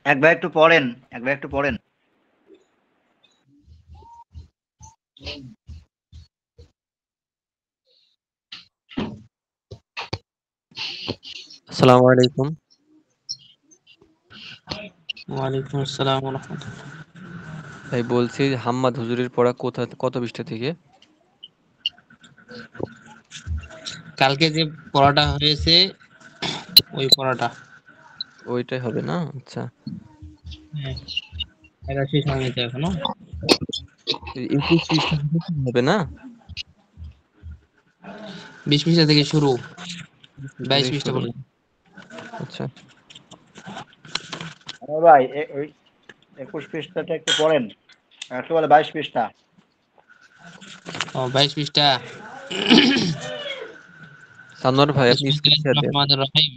একবার একটু পড়েন, একবার একটু পড়েন। আসসালামু আলাইকুম। ওয়ালাইকুম আসসালাম ওয়া রাহমাতুল্লাহ। ভাই বলছি হাম্মাদ হুজুরের পড়া কত পৃষ্ঠা থেকে? কালকে যে পড়াটা হয়েছে ওই পড়াটা। ওইটাই হবে না? আচ্ছা। হ্যাঁ, এটা শেষ হয়নি তো এখনো। 21 পৃষ্ঠা থেকে শুরু হবে না? 20 পৃষ্ঠা থেকে শুরু, 20 পৃষ্ঠা 22 থেকে পৃষ্ঠা শুরু। পর্যন্ত। আচ্ছা। ভাই ওই 21 পৃষ্ঠাটা একটু পড়েন, একটু বলে 22 পৃষ্ঠা। ও 22 পৃষ্ঠা। সানোয়ার ভাই আপনি স্ক্রিন বিসমিল্লাহির শেয়ার দেন। রহমানির রহিম।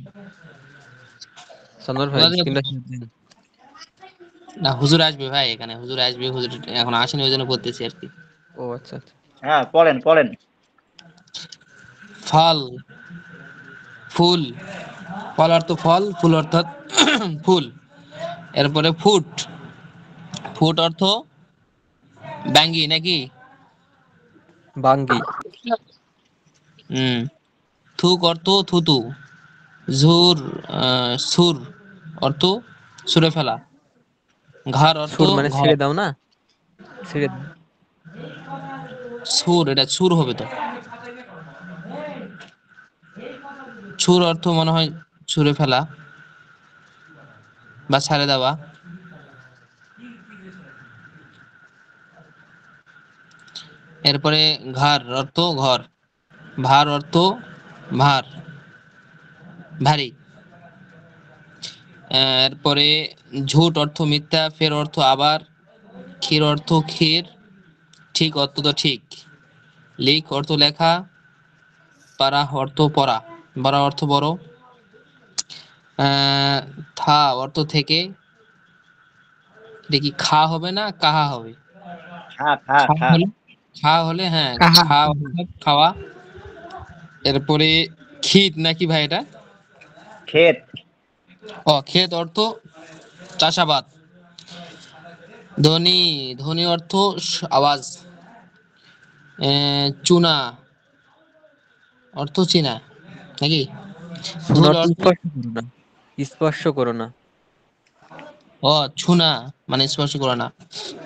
সানোয়ার ভাই কোথা থেকে স্ক্রিনটা পড়বো? শেয়ার দেন। না, হুজুর আসবে ভাই, এখানে হুজুর আসবে, হুজুর এখন আসেনি, ওই জন্য পড়তেছি আর কি। ও আচ্ছা আচ্ছা। হ্যাঁ, পড়েন পড়েন। ফল, ফুল। ফল অর্থ ফল, ফুল অর্থাৎ ফুল। এরপরে ফুট, ফুট অর্থ ব্যাঙ্গি নাকি? বাঙ্গি। হুম। থুক অর্থ থুতু। ঝুর, সুর অর্থ সুরে ফেলা। ঘাড় অর্থ সুর মানে ঘর। ছেড়ে দাও না? ছেড়ে দাও। সুর, এটা সুর হবে তো। সুর অর্থ মনে হয় ছুঁড়ে ফেলা বা ছাড়ে দেওয়া। এরপরে ঘাড় অর্থ ঘর। ভার অর্থ ভার, ভারী। এরপরে ঝুট অর্থ মিথ্যা, ফের অর্থ আবার, ক্ষীর অর্থ ক্ষীর, ঠিক অর্থ তো ঠিক। লিখ অর্থ লেখা, পারা অর্থ পড়া, বড়া অর্থ বড়। আহ, থা অর্থ থেকে। দেখি খা হবে না কাহা হবে? খা খা খা খা। হলে, খা হলে হ্যাঁ, কাহা খা কাহা। অর্থাৎ খাওয়া। এরপরে ক্ষীর নাকি ভাই এটা? ক্ষেত। ক্ষেত অর্থ চাষাবাদ। ধ্বনি, ধ্বনি অর্থ আওয়াজ। চুনা অর্থ চীনা নাকি? শোনা ধুল অর্থ অর্থ, স্পর্শ করো না। স্পর্শ করো না। ছুনা মানে স্পর্শ করে না।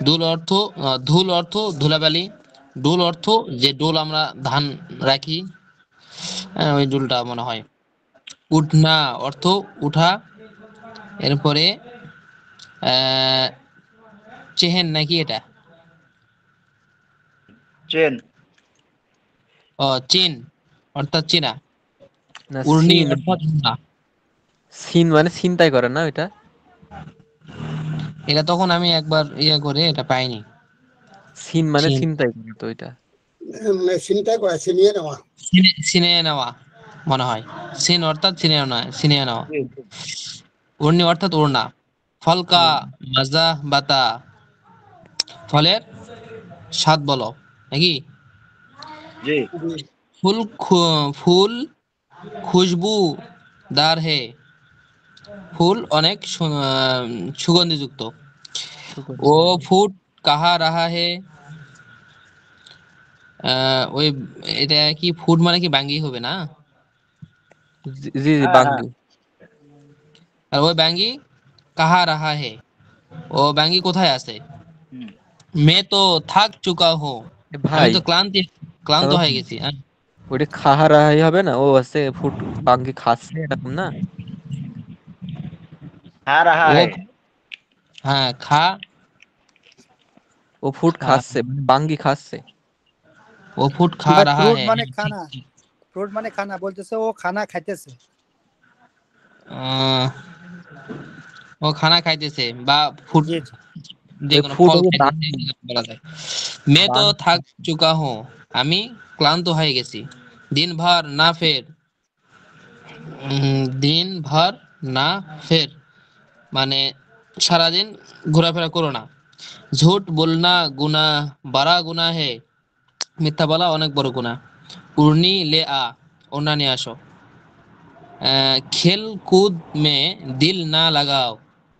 ধুল অর্থ, ধুল অর্থ ধুলাবালি। ডোল অর্থ যে ডোল আমরা ধান রাখি, ওই ডোলটা মনে হয়। উঠনা অর্থ উঠা। এরপরে আহ চেহেন নাকি এটা? চেন। চীন অর্থাৎ চীনা। না উর্নি সিন। অর্থাৎ উড়না। সিন মানে ছিনতাই করে না ওইটা? এটা তখন আমি একবার ইয়ে করে এটা পাইনি। সিন মানে চীন, ছিনতাই করে তো ওইটা। চিন্তা করা ছিনিয়ে নেওয়া। ছিনিয়ে নেওয়া মনে হয়। সিন অর্থাৎ ছিনিয়ে নেওয়া, ছিনিয়ে নেওয়া। জি জি। উর্নি অর্থাৎ ওড়না। ফলকা, হুম। মাজা, বাতা। ফলের স্বাদ বলো নাকি? জি। ফুল, ফুল খুশবুদার হে। ফুল অনেক সুগন্ধিযুক্ত। ও সুগন্ধি। ফুট কাহা রাহা হে। ওই এটা কি ফুট মানে কি বাঙ্গি হবে না? জি জি জি, হ্যাঁ হ্যাঁ। বাঙ্গি। আর ওই বাঙ্গি কাহা রাহা হে, ও বাঙ্গি কোথায় আছে? হুম। মে তো থাক চুকা হো, এ আমি ভাই তো ক্লান্ত সাধারণ হয়ে গেছি। হ্যাঁ, ওইটা খাহারাই হবে না? ও আছে ফুট বাঙ্গি খাচ্ছে এরকম না? খা রাহা ও হে। হ্যাঁ খা, ও ফুট খা, খাচ্ছে মানে বাঙ্গি খাচ্ছে। ও ফুট খা ভাই রাহা ফ্রুট হে, মানে হ্যাঁ ঠিক খানা, ঠিক। ফ্রুট মানে খানা বলতেছে, ও খানা খাইতেছে। আহ, ও খানা খাইতেছে বা ফুট, জি জি। যে ওই কোনো ফুট ফল হলো খাইতেছে বাঙ্গি। এরকম বলা যায়। মে তো বাঙ্গি। থাক চুকা হো, আমি ক্লান্ত হয়ে গেছি। দিন ভর না ফের, দিন ভর না ফের মানে সারাদিন ঘোরাফেরা করো না। ঝুট বলনা গুনা, বাড়া গুনা হে, মিথ্যা বলা অনেক বড় গুনাহ। উর্নি লে আ, ওড়না নিয়ে আসো। খেল কুদ মে দিল না লাগাও,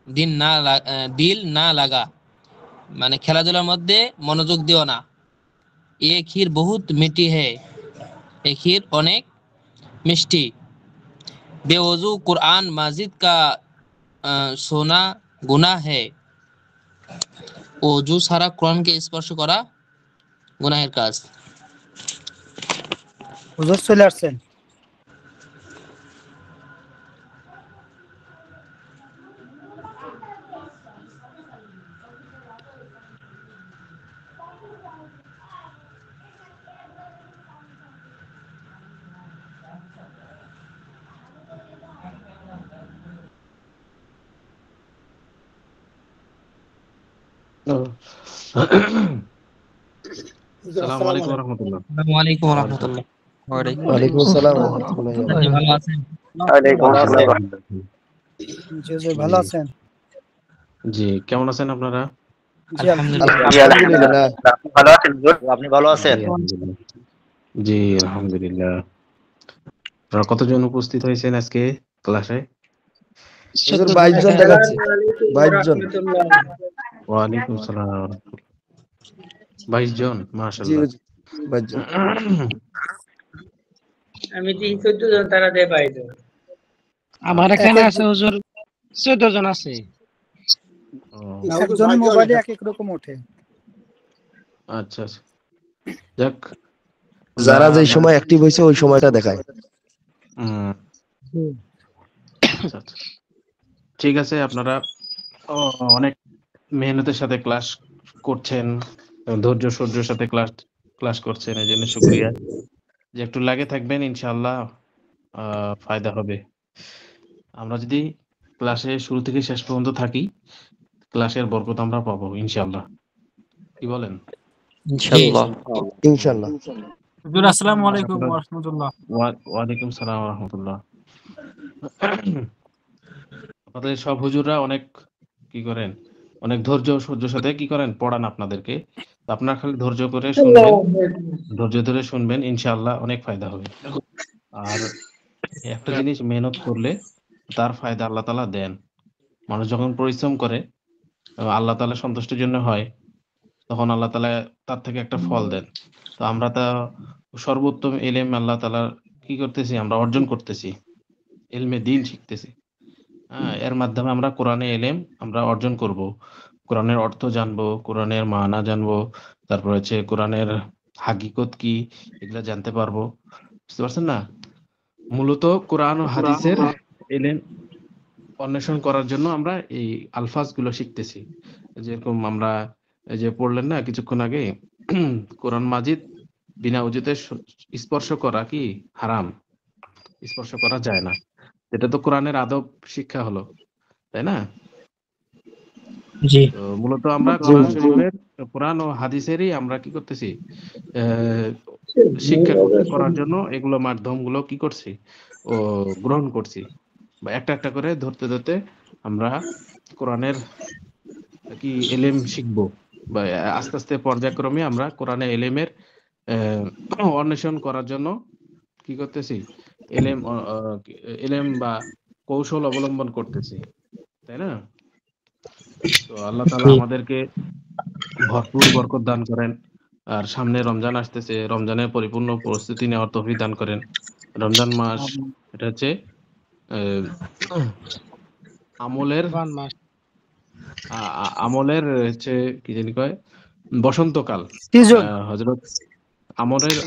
দিল না লাগা মানে খেলাধুলার মধ্যে মনোযোগ দিও না। এ ক্ষীর বহুত মিঠি হে, এ ক্ষীর অনেক মিষ্টি। বেওজু কুরআন মাজিদ কা সোনা গুনাহ হে, অজু ছাড়া কোরআনকে স্পর্শ করা গুনাহের কাজ। হুজুর চলে আসছেন। আসসালামু আলাইকুম রহমতুল্লাহ। আসসালামু আলাইকুম ওয়া রাহমাতুল্লাহ। ওয়ালাইকুম ওয়ালাইকুম আসসালাম রহমতুল্লাহ। জি, ভালো আছেন? ভালো আছেন? জি হুজুর ভালো আছেন? জি, কেমন আছেন আপনারা? জি আলহামদুলিল্লাহ। জি, আলহামদুলিল্লাহ। আপনি ভালো আছেন হুজুর? আপনি ভালো আছেন? জি, আলহামদুলিল্লাহ। জি, আলহামদুলিল্লাহ। আপনারা কতজন উপস্থিত হয়েছেন আজকে ক্লাসে? হুজুর 22 জন দেখাচ্ছে, 22 জন। ওয়ালাইকুম সালাম। 22 জন, জি মাশাআল্লাহ। হুজুর 22 জন। আমি দিই 14 জন, তারা দেয় 22 জন। আমার এখানে আছে হুজুর 14 জন আছে। ও, একজনের মোবাইলে এক এক রকম ওঠে। আচ্ছা আচ্ছা। যাক, যারা আমরা যেই সময় অ্যাক্টিভ হয়েছে ওই সময়টা দেখায়। হুম, আচ্ছা আচ্ছা। ঠিক আছে, আপনারা অনেক মেহনতের সাথে ক্লাস করছেন, ধৈর্য সহ্যের সাথে ক্লাস করছেন, এই জন্য শুকরিয়া। যে একটু লাগে থাকবেন, ইনশাআল্লাহ ফায়দা হবে। আমরা যদি ক্লাসে শুরু থেকে শেষ পর্যন্ত থাকি, ক্লাসের বরকত আমরা পাবো ইনশাআল্লাহ। কি বলেন? ইনশাআল্লাহ। ইনশাআল্লাহ। হুজুর আসসালামু আলাইকুম আপনারা- ওয়া রাহমাতুল্লাহ। ওয়ালাইকুম সালাম ওয়া রাহমাতুল্লাহ। আপনাদের সব হুজুররা অনেক কি করেন, অনেক ধৈর্য সহ্যের সাথে কি করেন, পড়ান আপনাদেরকে। তো আপনারা খালি ধৈর্য করে শুনবেন, ধৈর্য ধরে শুনবেন, ইনশাআল্লাহ অনেক ফায়দা হবে। আর একটা জিনিস মেহনত করলে তার ফায়দা আল্লাহ তাআলা দেন। মানুষ যখন পরিশ্রম করে আল্লাহ তাআলা সন্তুষ্টির জন্য হয়, তখন আল্লাহ তাআলা তার থেকে একটা ফল দেন। তো আমরা তা সর্বোত্তম ইলম আল্লাহ তাআলা কি করতেছি, আমরা অর্জন করতেছি, ইলমে দ্বীন শিখতেছি। হ্যাঁ, এর মাধ্যমে আমরা কোরআনে ইলম আমরা অর্জন করব, কোরআনের অর্থ জানবো, কোরআনের মানা জানবো, তারপর হচ্ছে কোরআনের হাকিকত কি, এগুলা জানতে পারবো। বুঝতে পারছেন না? মূলত কোরআন ও হাদিসের ইলম অন্বেষণ করার জন্য আমরা এই আলফাজ গুলো শিখতেছি। যেরকম আমরা এই যে পড়লেন না কিছুক্ষণ আগে, কোরআন মাজিদ বিনা উজুতে স্পর্শ করা কি হারাম, স্পর্শ করা যায় না। এটা তো কোরআনের আদব শিক্ষা হলো, তাই না? জি, তো মূলত আমরা কোরআন ও হাদিসেরই আমরা কি করতেছি, শিক্ষা করার জন্য এগুলো মাধ্যমগুলো কি করছি, ও গ্রহণ করছি, বা একটা একটা করে ধরতে ধরতে আমরা কোরআনের কি এলেম শিখবো, বা আস্তে আস্তে পর্যায়ক্রমে আমরা কোরআনে এলেমের অন্বেষণ করার জন্য কি করতেছি, এলেম এলেম বা কৌশল অবলম্বন করতেছি, তাই না? তো আল্লাহ তাআলা আমাদেরকে ভরপুর বরকত দান করেন। আর সামনে রমজান আসতেছে, রমজানের পরিপূর্ণ প্রস্তুতি নেওয়ার তৌফিক দান করেন। রমজান মাস, এটা হচ্ছে আহ, আমলের কোরআন মাস। আমলের হচ্ছে কি জানি কয়, বসন্তকাল। সিজন। হযরত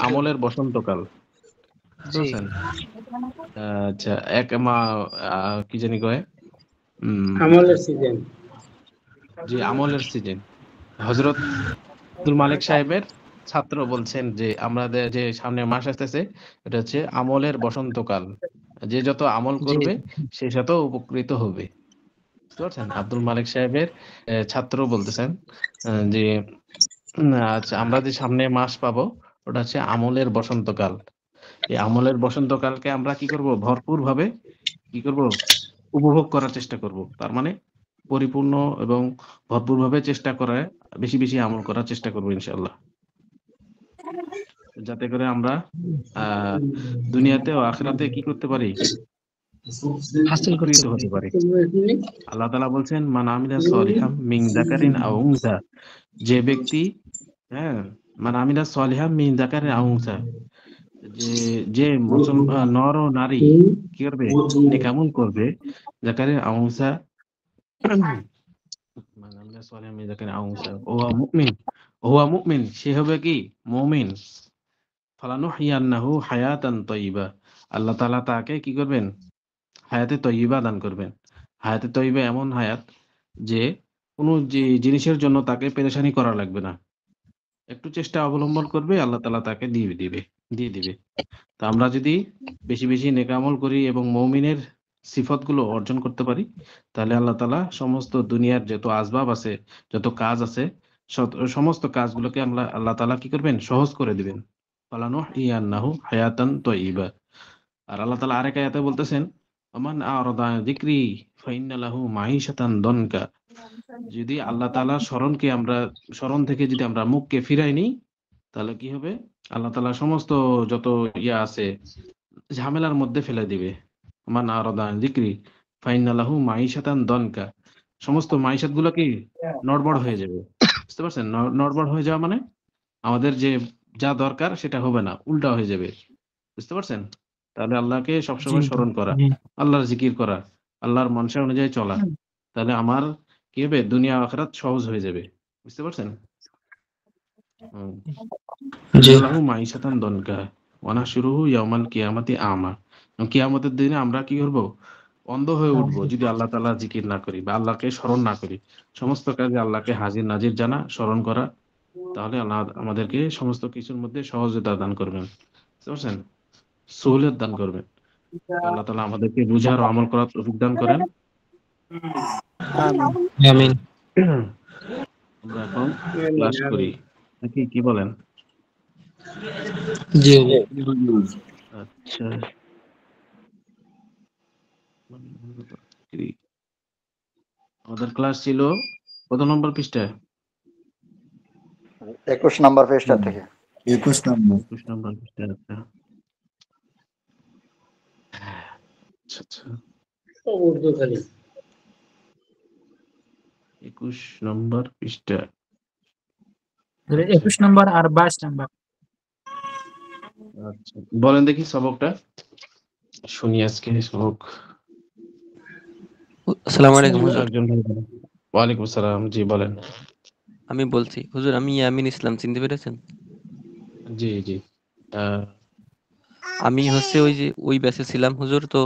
আমলের বসন্তকাল, জি। বুঝছেন? আচ্ছা, এক মা কি জানি কয়, আমলের সিজন। যে আমলের সিজন। হযরত আব্দুল মালিক সাহেবের ছাত্র বলছেন যে আমাদের যে সামনে মাস আসতেছে, এটা হচ্ছে আমলের বসন্তকাল। যে যত আমল জি। করবে সে তত উপকৃত হবে। বুঝতে পারছেন? আব্দুল মালিক সাহেবের ছাত্র বলতেছেন যে আচ্ছা, আমরা যে সামনে মাস পাবো ওটা হচ্ছে আমলের বসন্তকাল। এই আমলের বসন্তকালকে আমরা কি করব, ভরপুর ভাবে কি করব, উপভোগ করার চেষ্টা করব। তার মানে পরিপূর্ণ এবং ভরপুর ভাবে চেষ্টা করে বেশি বেশি আমল করার চেষ্টা করব ইনশাআল্লাহ, যাতে করে আমরা দুনিয়াতে ও আখিরাতে কি করতে পারি, হাসিল করতে উপকৃত হতে পারে। আল্লাহ তাআলা বলছেন মান আমিলা সলিহাম মিন যাকারিন আও উনসা, যে ব্যক্তি হ্যাঁ মান আমিলা সলিহাম মিন যাকারিন আও উনসা, যে নর ও নারী কি করবে নেক আমল করবে, যাকারিন আও উনসা মান আমিলা সলিহাম মিন যাকারিন আও উনসা ওয়া মুমিন, সে হবে কি মুমিন, ফালানুহইয়ান্নাহু হায়াতান তাইয়্যিবা, আল্লাহ তাআলা তাকে কি করবেন হায়াতে তৈয়বা দান করবেন। হায়াতে তৈয়বা এমন হায়াত যে কোনো যে জিনিসের জন্য তাকে পেরেশানি করা লাগবে না, একটু চেষ্টা অবলম্বন করবে আল্লাহ তাআলা তাকে দিয়ে দিবে। তো আমরা যদি বেশি বেশি নেক আমল করি এবং মুমিনের সিফতগুলো অর্জন করতে পারি, তাহলে আল্লাহ তাআলা সমস্ত দুনিয়ার যত আসবাব আছে, যত কাজ আছে, সমস্ত কাজগুলোকে আল্লাহ তাআলা কি করবেন সহজ করে দিবেন। ফালানুহইয়ান্নাহু হায়াতান তৈয়বা। আর আল্লাহ তাআলা আরেক আয়াতে বলতেছেন আমান আরাদা আন যিকরি ফাইন্না লাহু মাঈশাতান দনকা, যদি আল্লাহ তাআলার স্মরণ থেকে যদি আমরা মুখকে ফিরাই নিই, তাহলে কি হবে আল্লাহ তাআলা সমস্ত যত ইয়া আছে ঝামেলার মধ্যে ফেলে দিবে। আমান আরাদা আন যিকরি ফাইন্না লাহু মাঈশাতান দনকা, সমস্ত মাঈশাত গুলো কি নড়বড় হয়ে যাবে। বুঝতে পারছেন? নড়বড় হয়ে যাওয়া মানে আমাদের যে যা দরকার সেটা হবে না, উল্টা হয়ে যাবে। বুঝতে পারছেন? তাহলে আল্লাহকে সবসময় স্মরণ করা, আল্লাহর জিকির করা, আল্লাহর মনসা অনুযায়ী চলা, তাহলে আমার কি হবে দুনিয়া আখিরাত সহজ হয়ে যাবে। বুঝতে পারছেন? লাহু মাঈশাতান দনকা ওয়া নাহশুরুহু ইয়াওমাল কিয়ামাতি আমা, কিয়ামতের দিনে আমরা কি করব অন্ধ হয়ে উঠবো যদি আল্লাহ তাআলা জিকির না করি বা আল্লাহকে স্মরণ না করি। সমস্ত কাজে আল্লাহকে হাজির নাজির জানা, স্মরণ করা, তাহলে আল্লাহ আমাদেরকে সমস্ত কিছুর মধ্যে সহজতা দান করবেন। বুঝতে পারছেন? সহূলিয়ত দান করবেন। আল্লাহ তাআলা আমাদেরকে বুঝার ও আমল করার তৌফিক দান করেন। আমিন। আমরা এখন ক্লাস করি নাকি কি বলেন? জি আচ্ছা, আমাদের ক্লাস ছিল কত নম্বর পৃষ্ঠায়? 21 নম্বর পৃষ্ঠা থেকে। 21 নম্বর। 21 নম্বর পৃষ্ঠায়। আচ্ছা আচ্ছা, উর্দু খালি 21 নম্বর পৃষ্ঠা। 21 নম্বর আর 22 নম্বর। আচ্ছা, বলেন দেখি সবকটা শুনি আজকে সবক। আসসালামু আলাইকুম হুজুর। একজন ভাই বলেন। ওয়ালাইকুম আসসালাম, জি বলেন। আমি বলছি হুজুর, আমি ইয়ামিন ইসলাম, চিনতে পেরেছেন? জি জি। আমি হচ্ছে ওই যে ওই ব্যাচে ছিলাম হুজুর, তো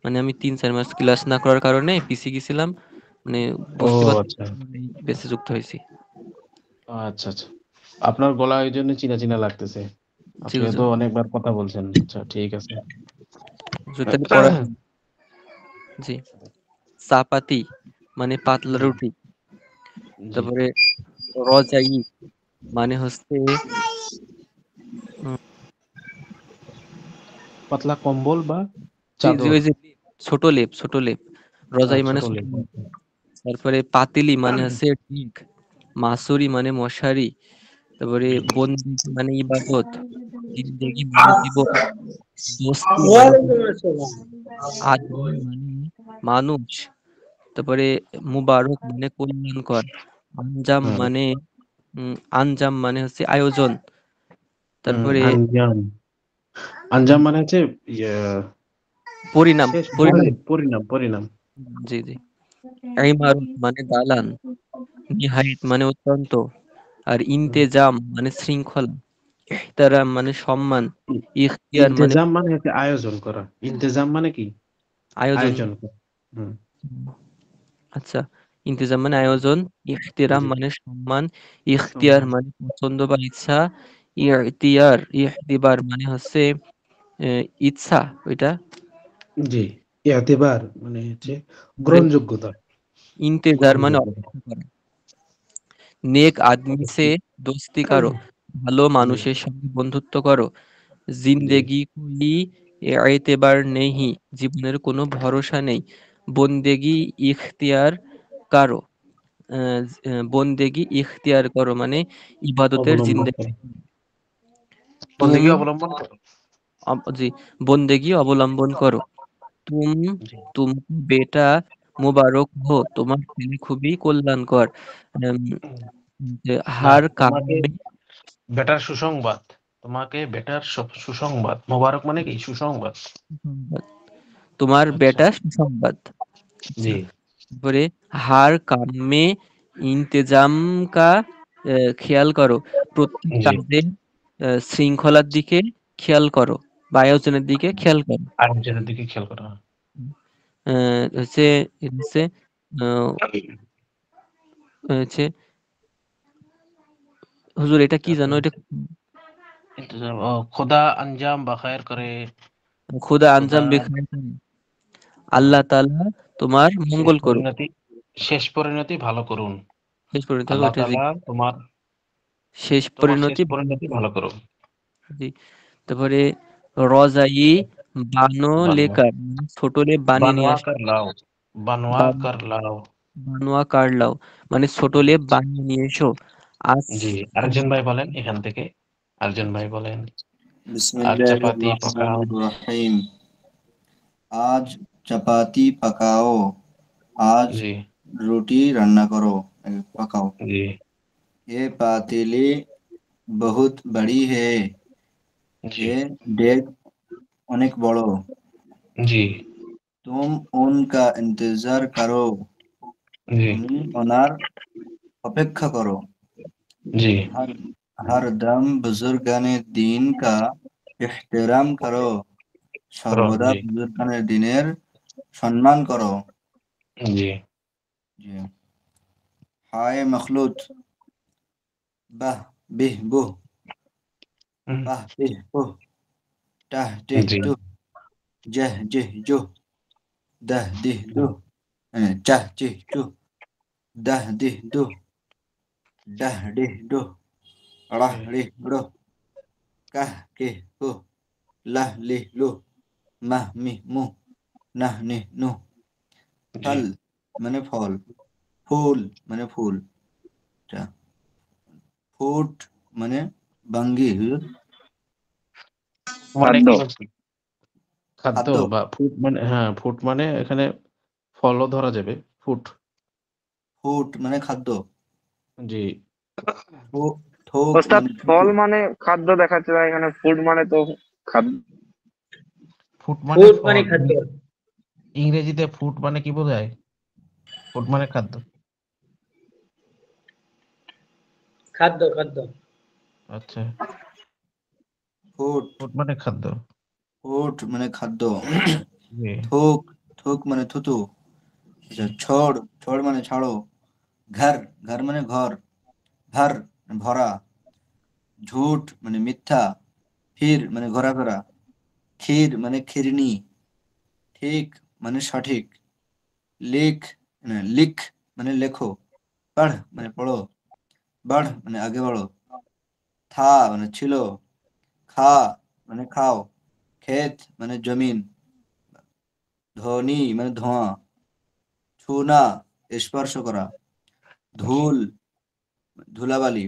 মানে আমি 3-4 মাস ক্লাস না করার কারণে পিছি গেছিলাম, মানে ও বুঝতে পারছি আচ্ছা এই ব্যাচে যুক্ত হয়েছি। আচ্ছা আচ্ছা, আপনার গলা এই জন্য চিনা চিনা লাগতেছে, জি আপনি হুজুর। তো অনেকবার কথা বলছেন। আচ্ছা ঠিক আছে। হুজুর তাহলে পড়া, জি। চাপাতি মানে পাতলা রুটি, জি, তারপরে রজাই মানে হচ্ছে পাতলা কম্বল বা জি জি চাদর। ওই যে ছোট লেপ, ছোট লেপ। রজাই মানে ছোট ছোট লেপ। লেপ। তারপরে পাতিলি মানে হচ্ছে ঠিক, মাসুরি মানে মশারি, তারপরে বন্দি মানে ইবাদত, জিন্দেগি মানে জীবন, দোস্তি মানে ওয়ালাইকুম আসসালাম। আদমি মানে মানুষ, তারপরে মুবারক মানে কল্যাণকর, আঞ্জাম হুম, মানে আঞ্জাম মানে হচ্ছে আয়োজন, তারপরে আঞ্জাম। আঞ্জাম মানে হচ্ছে ইয়ে, পরিণাম, শেষ পরিণাম। পরিণাম। জি জি। ইমারত মানে দালান, নিহায়েত মানে অত্যন্ত, আর ইন্তেজাম মানে শৃঙ্খলা, ইহতারাম মানে সম্মান, ইখতিয়ার মানে ইন্তেজাম মানে হচ্ছে আয়োজন করা। ইন্তেজাম মানে কি? আয়োজন। আয়োজন করা। হুম, আচ্ছা, ইন্তেজাম মানে আয়োজন, ইহতিরাম জি, মানে সম্মান, ইখতিয়ার সম্মান। মানে পছন্দ বা ইচ্ছা, ইখতিয়ার ইহতিবার মানে হচ্ছে ইচ্ছা ওইটা, জি, ইআতেবার মানে হচ্ছে গ্রহণযোগ্যতা। ইন্তেজার মানে গ্রহণযোগ্যতা। অপেক্ষা করা, নেক আদমি সে দোস্তি করো, ভালো জি মানুষের সঙ্গে বন্ধুত্ব করো, জি জিন্দেগি কোই এতেবার নেই, জীবনের কোনো ভরসা নেই, বন্দেগি ইখতিয়ার কারো, বন্দেগি ইখতিয়ার করো মানে ইবাদতের অবলম্বন জিন্দেগি, করা। বন্দেগী তুমি অবলম্বন করো। জি বন্দেগি অবলম্বন করো, তুম জি তুম বেটা মুবারক হো, তোমার ছেলে খুবই কল্যাণকর। উম, যে না, হার তোমাকে কামে বেটার সুসংবাদ, তোমাকে বেটার সুসংবাদ, মোবারক মানে কি সুসংবাদ। সুসংবাদ। তোমার আচ্ছা, বেটা সুসংবাদ। আচ্ছা, জি তারপরে হার কামে ইন্তেজাম কা খেয়াল করো, প্রত্যেক জি কাজের শৃঙ্খলার দিকে খেয়াল করো বা আয়োজনের দিকে খেয়াল করো। আরেকজনের দিকে খেয়াল করা। হচ্ছে এটা হচ্ছে আহ, হচ্ছে হুজুর এটা কি জানো, তারপরে এটা ইন্তজাম, খোদা আঞ্জাম বাখায়ের করে, খুদা খোদা আঞ্জাম বেখায়, আল্লাহ তাআলা তোমার শেষ মঙ্গল করুক। পরিণতি, শেষ পরিণতি ভালো করুন। শেষ পরিণতি হবে আল্লাহ ওটা, জি। তাআলা তোমার শেষ তোমার শেষ পরিণতি, পরিণতি ভালো করুন। জি। তারপরে রজাই বানো বানোয়া, লেকার, ছোট লে বানিয়ে নিয়ে বানোয়া আসো। কর লাও, বানোয়া বান- কর লাও। বানোয়া কারলাও মানে ছোট লে বানিয়ে নিয়ে এসো। আজ জি, আরেকজন ভাই বলেন এখান থেকে, আরেকজন ভাই বলেন। আজ বিসমিল্লাহির চাপাতি পাকাও। রহমানির রহিম। আজ চাপাতি পাকাও, আজ জি রুটি রান্না করো, পাকাও। জি ये पातीली बहुत बड़ी है, জি ये डेग অনেক বড়। জি तुम उनका इंतजार करो, জি তুমি ওনার অপেক্ষা করো। জি हर हर दम बुजुर्गाने दीन का इहतराम करो, করণ, সর্বদা জি বুজুর্গানের দিনের সম্মান করো। জি জি। হায় মখলুত, বাহ বিহ বুহ, হুম, বাহ বিহ বুহ, টাহ টিহ জি টুহ, জাহ জিহ জুহ, দাহ দিহ দুহ, চাহ চিহ চুহ, দাহ দিহ দুহ, ডাহ ডিহ ডুহ, রাহ রিহ রুহ, কাহ কিহ কুহ, লাহ লিহ লুহ, মাহ মিহ মুহ, নাহ নিহ নুহ। জি ফল মানে ফল, ফুল মানে ফুল, টা। ফুট মানে বাঙ্গি, হুজুর। মানে খাদ্য। কি বলছি, খাদ্য খাদ্য। বা ফুড মানে, হ্যাঁ ফুড মানে এখানে ফলও ধরা যাবে, ফুড। ফুট মানে খাদ্য। জি থোক ওস্তাদ, মানে থুতু। ফল মানে খাদ্য দেখাচ্ছে না এখানে, ফুড মানে তো খাদ্য। ফুড মানে ফুড মানে ফল, খাদ্য, ইংরেজিতে ফুড মানে কি বোঝায়? ফুড মানে খাদ্য। খাদ্য খাদ্য। আচ্ছা, ফুট, ফুড মানে খাদ্য। ফুট মানে খাদ্য। জি থোক, থোক মানে থুতু। আচ্ছা, ছড়, ছড় মানে ছাড়ো। ঘর, ঘর মানে ঘর। ভর মানে ভরা। ঝুট মানে মিথ্যা। ফির মানে ঘোরাফেরা। ক্ষীর মানে খিরনি। ঠিক মানে সঠিক। লিখ লিখ মানে লেখো। পড় মানে পড়ো। বাড় মানে আগে বাড়ো। থা মানে ছিল। খা মানে খাও। ক্ষেত মানে জমিন। ধ্বনি মানে ধোঁয়া। ছুনা স্পর্শ করা। ধুল ধুলাবালি।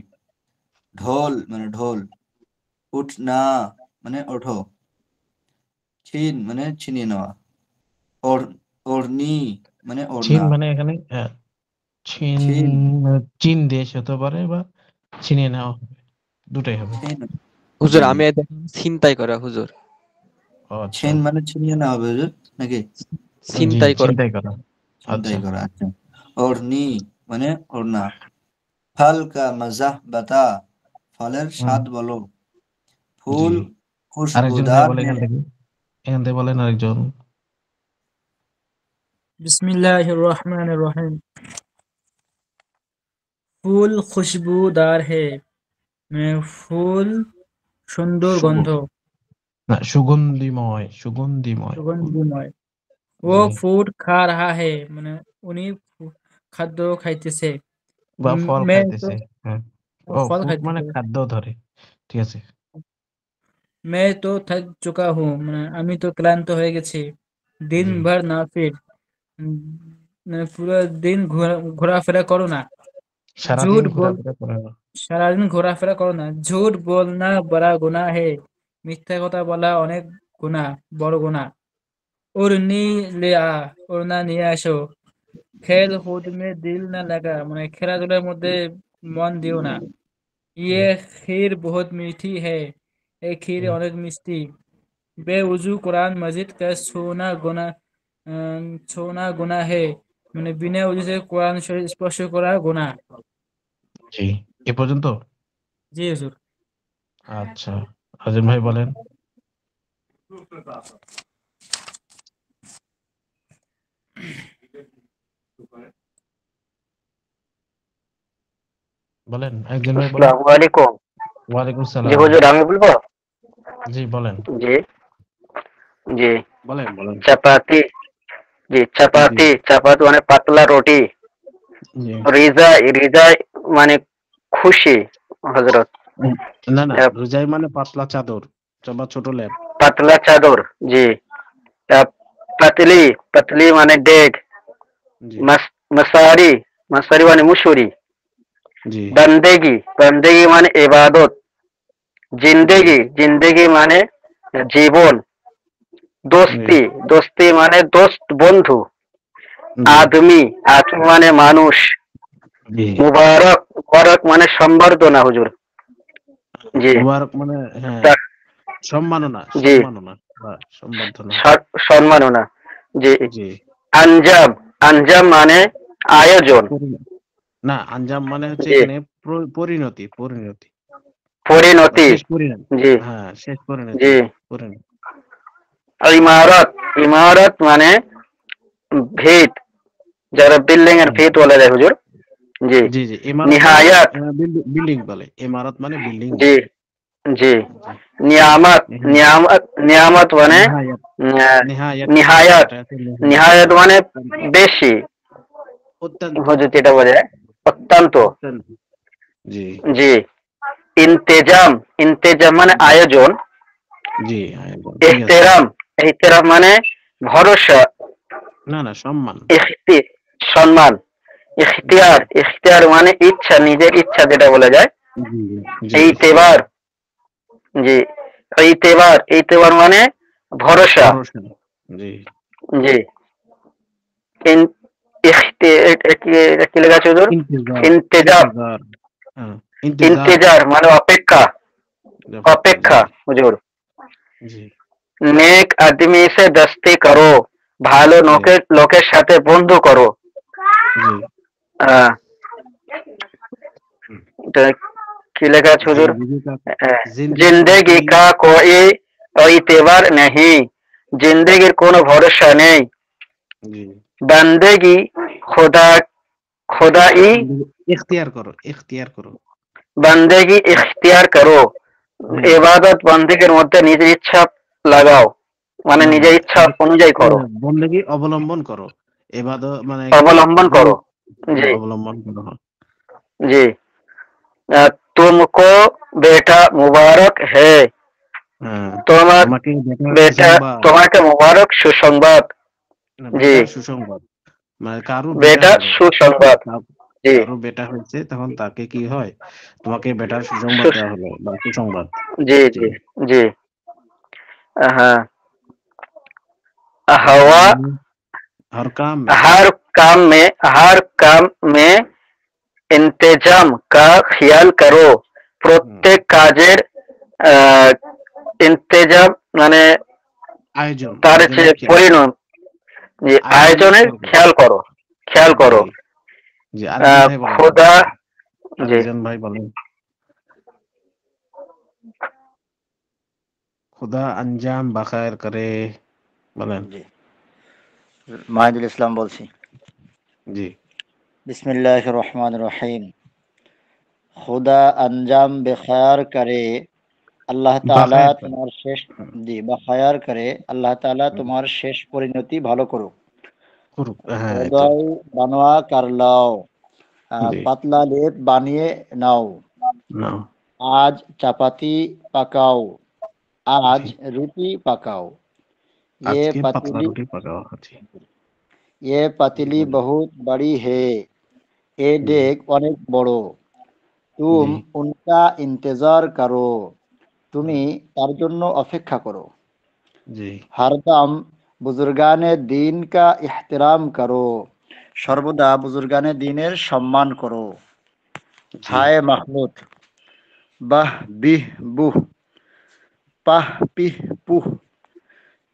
ঢোল মানে ঢোল। উঠনা মানে ওঠো। ছিন মানে ছিনিয়ে নেওয়া। ওড়নি মানে চীন ওড়না। মানে এখানে চীন, ছিন, চীন দেশ হতে পারে বা ছিনিয়ে নেওয়া হবে, দুটাই হবে। ছিন। জি হুজুর জি। আমি দেখলাম ছিনতাই করা হুজুর, ও আচ্ছা, ছিন মানে ছিনিয়ে নেওয়া হবে, হুজুর, নাকি? জি ছিনতাই করা। চিন্তাই করা। ছিনতাই আচ্ছা, করা, আচ্ছা। ওড়নি মানে ওড়না। ফল কা মজা বাতা, ফলের হুম, স্বাদ বলো। জি। ফুল আরেকজন ভাই খুশবুদার বলে এখান হ্যাঁ। থেকে, এখান থেকে বলেন আরেকজন। बिस्मिल्लाहिर रहमानिर रहीम। ফুল খুশবুদার হে, মানে ফুল সুন্দর সুগন্ধ, গন্ধ, না সুগন্ধিময়, সুগন্ধিময় ফুল। সুগন্ধিময়। ও জি, ফুড খা রাহা হে, মানে উনি খাদ্য খাইতেছে। বা ফল মে তো খাইতেছে। হ্যাঁ, ও ফল ফুড মানে খাইতেছে। খাদ্য ধরে, ঠিক আছে। मैं तो थक चुका हूँ, মানে আমি তো ক্লান্ত হয়ে গেছি। দিন জি, ভর না ফির, উম, মানে পুরো দিন ঘোরাফেরা করো না। সারাদিন ঝুট বল, ঘোরাফেরা করে না। সারাদিন ঘোরাফেরা করো না। ঝুট বলনা বড়া গুনাহ হে, মিথ্যা কথা বলা অনেক গুনাহ, বড় গুনাহ। उड़नी ले आ उड़ना নিয়ে আসো খেল খুদ মে দিল না লাগা মানে খেলাধুলার মধ্যে মন দিও না ইয়ে खीर बहुत मीठी है এই ক্ষীর অনেক মিষ্টি বেউজু কোরআন মজিদ কা ছোনা গুনাহ হে মানে বিনা উজুতে কোরআন শরীফ স্পর্শ করা গুনাহ। জি, এ পর্যন্ত। জি হুজুর। আচ্ছা, আজিম ভাই বলেন। বলেন, একজন ভাই বলেন। আসসালামু আলাইকুম। ওয়ালাইকুম জি সালাম। হুজুর, আমি বলবো? জি বলেন। জি জি বলেন বলেন। চাপাতি। জি চাপাতি, চাপাতি মানে পাতলা রুটি। জি। রিজাই, রিজাই মানে খুশি হযরত। না না, রুজাই মানে পাতলা চাদর বা ছোট লেপ। পাতলা চাদর, জি। পাতলি, পাতলি মানে ডেক। জি মাসারি, মাসারি মানে মুসুরি। জি বন্দেগি, বন্দেগি মানে ইবাদত। জিন্দেগি, জিন্দেগি মানে জীবন। দোস্তি, দোস্তি মানে দোস্ত বন্ধু। আদমি, আদমি মানে মানুষ। জি। মুবারক, মুবারক মানে সম্বর্ধনা হুজুর। জি। মুবারক মানে হ্যাঁ সম্মাননা, জি। সম্মাননা বা সম্বর্ধনা। সম্মাননা, জি। জি। আঞ্জাম, আঞ্জাম মানে আয়োজন। না, আঞ্জাম মানে হচ্ছে জি। এখানে পরিণতি, পরিণতি। পরিণতি, শেষ পরিণতি। জি। হ্যাঁ, শেষ পরিণতি, জি। পরিণতি। ইমারত, ইমারত মানে ভিত, যারা বিল্ডিং এর ভিত বলে যায় হুজুর। জি। জি জি, ইমারত মানে নিহায়াত, বিল্ডিং বলে, ইমারত মানে বিল্ডিং জি বলে। জি। নিয়ামত, নিয়ামত, নিয়ামত মানে নিহায়াত, নিহায়াত, নিহায়াত, এটা হচ্ছে নিহায়াত মানে বেশি অত্যন্ত, হুজুর, যেটা বোঝায় অত্যন্ত। অত্যন্ত। জি জি। ইন্তেজাম, ইন্তেজাম মানে আয়োজন। জি, ঠিক আছে। ইহতেরাম, ইহতেরাম মানে ভরসা। না না, সম্মান। সম্মান। ইখতিয়ার, ইখতিয়ার মানে ইচ্ছা, নিজের ইচ্ছা যেটা বলা যায়। জি জি, ইতেবার, জি। ইতেবার, ইতেবার মানে ভরসা। ভরসা। জি জি। এটা কি লেখা আছে হুজুর? ইন্তজার, ইন্তেজার, ইন্তজার। হ্যাঁ, ইন্তজার, ইন্তেজার মানে অপেক্ষা, অপেক্ষা হুজুর। জি নেক আদমি সে দস্তি করো, ভালো লোকের লোকের সাথে বন্ধু করো। জি। আহ, এটা কি লেখা আছে হুজুর? জিন্দেগি কা কোই ইতেবার নেই, জিন্দেগির কোনো ভরসা নেই। জি। বন্দেগি খোদা, খোদাই, ইখতিয়ার করো, ইখতিয়ার করো। বন্দেগি ইখতিয়ার করো, ইবাদত বন্দেগির মধ্যে নিজের ইচ্ছা লাগাও, মানে না, নিজের ইচ্ছা অনুযায়ী করো। বন্দেগী অবলম্বন করো, ইবাদত মানে অবলম্বন করো। জি অবলম্বন করো। জি। तुमको बेटा मुबारक है, তোমার বেটা, তোমাকে মুবারক সুসংবাদ। জি, বেটার সুসংবাদ মানে কারো বেটা হলো, সুসংবাদ। জি, কারো বেটা হয়েছে, তখন তাকে কি হয়, তোমাকে বেটার সুসংবাদ দেওয়া হলো বা সুসংবাদ। জি জি জি। হ্যাঁ। हवा हर काम में, हर काम में, हर काम में इंतजाम का ख्याल करो, প্রত্যেক কাজের ইন্তেজাম মানে আয়োজন, তার যে পরিণাম, যে আয়োজনের খেয়াল করো, খেয়াল করো। জি, আরেকজন ভাই বলেন, খোদা, জি আরেকজন ভাই বলেন। खुदा अंजाम बखैर करे, বলেন। জি, মাহিদুল ইসলাম বলছি। জি। বিসমিল্লাহির রহমানির রহিম। खुदा अंजाम बेखैर करे, আল্লাহ তাআলা তোমার শেষ, জি, বেখৈর করে, আল্লাহ তাআলা তোমার শেষ পরিণতি ভালো করুক। হৃদয় বানোয়া কার লাও, পাতলা লেপ বানিয়ে নাও। আজ চাপাতি পাকাও, আজ রুটি পাকাও। ये पतीली, ये पतीली बहुत बड़ी है, এ ডেক অনেক বড়। তুম উনকা ইন্তজার করো, তুমি তার জন্য অপেক্ষা করো। হরদম বুজুর্গানে দিন কা ইহতিরাম করো, সর্বদা বুজুর্গানে দিনের সম্মান করো। হায় মাহমুদ, বাহ বিহ বুহ, পাহ পিহ পুহ,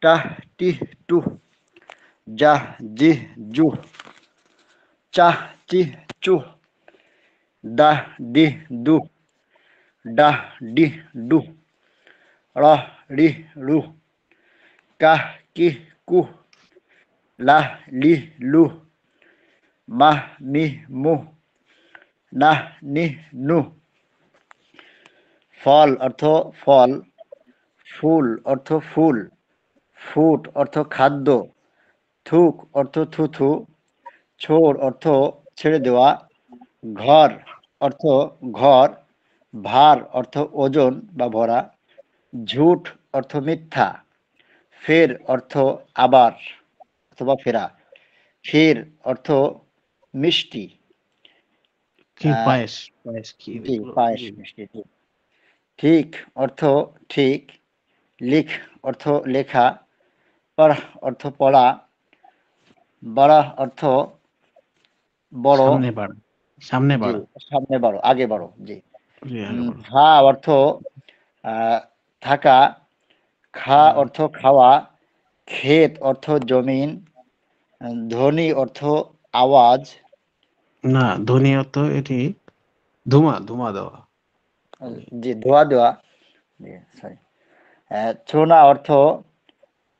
টাহ টিহ টুহ, জাহ জিহ জুহ, চাহ চিহ চুহ, দাহ ডিহ দুহ, ডাহ ডিহ ডুহ, রাহ রিহ রুহ, কাহ কিহ কুহ, লাহ লিহ লুহ, মাহ মিহ মুহ, নাহ নিহ নুহ। ফল অর্থ ফল, ফুল অর্থ ফুল, ফুট অর্থ খাদ্য, থুক অর্থ থুথু, ছোড় অর্থ ছেড়ে দেওয়া, ঘর অর্থ ঘর, ভার অর্থ ওজন বা ভরা, ঝুট অর্থ মিথ্যা, ফের অর্থ আবার অথবা ফেরা, ফের অর্থ মিষ্টি। পায়েস পায়েস কি জি, পায়েস মিষ্টি। ঠিক অর্থ ঠিক, লিখ অর্থ লেখা, পড় অর্থ পড়া, বড় অর্থ বড়, সামনে বাড়া, সামনে জি বাড়া, সামনে বড়, আগে বড়। জি। জি আগে বড়। ভা অর্থ থাকা, খা অর্থ খাওয়া, ক্ষেত অর্থ জমিন, ধ্বনি অর্থ আওয়াজ। না, ধ্বনি অর্থ এটি ধোঁয়া, ধোঁয়া দেওয়া। জি, ধোয়া দেওয়া। সরি। ছোনা অর্থ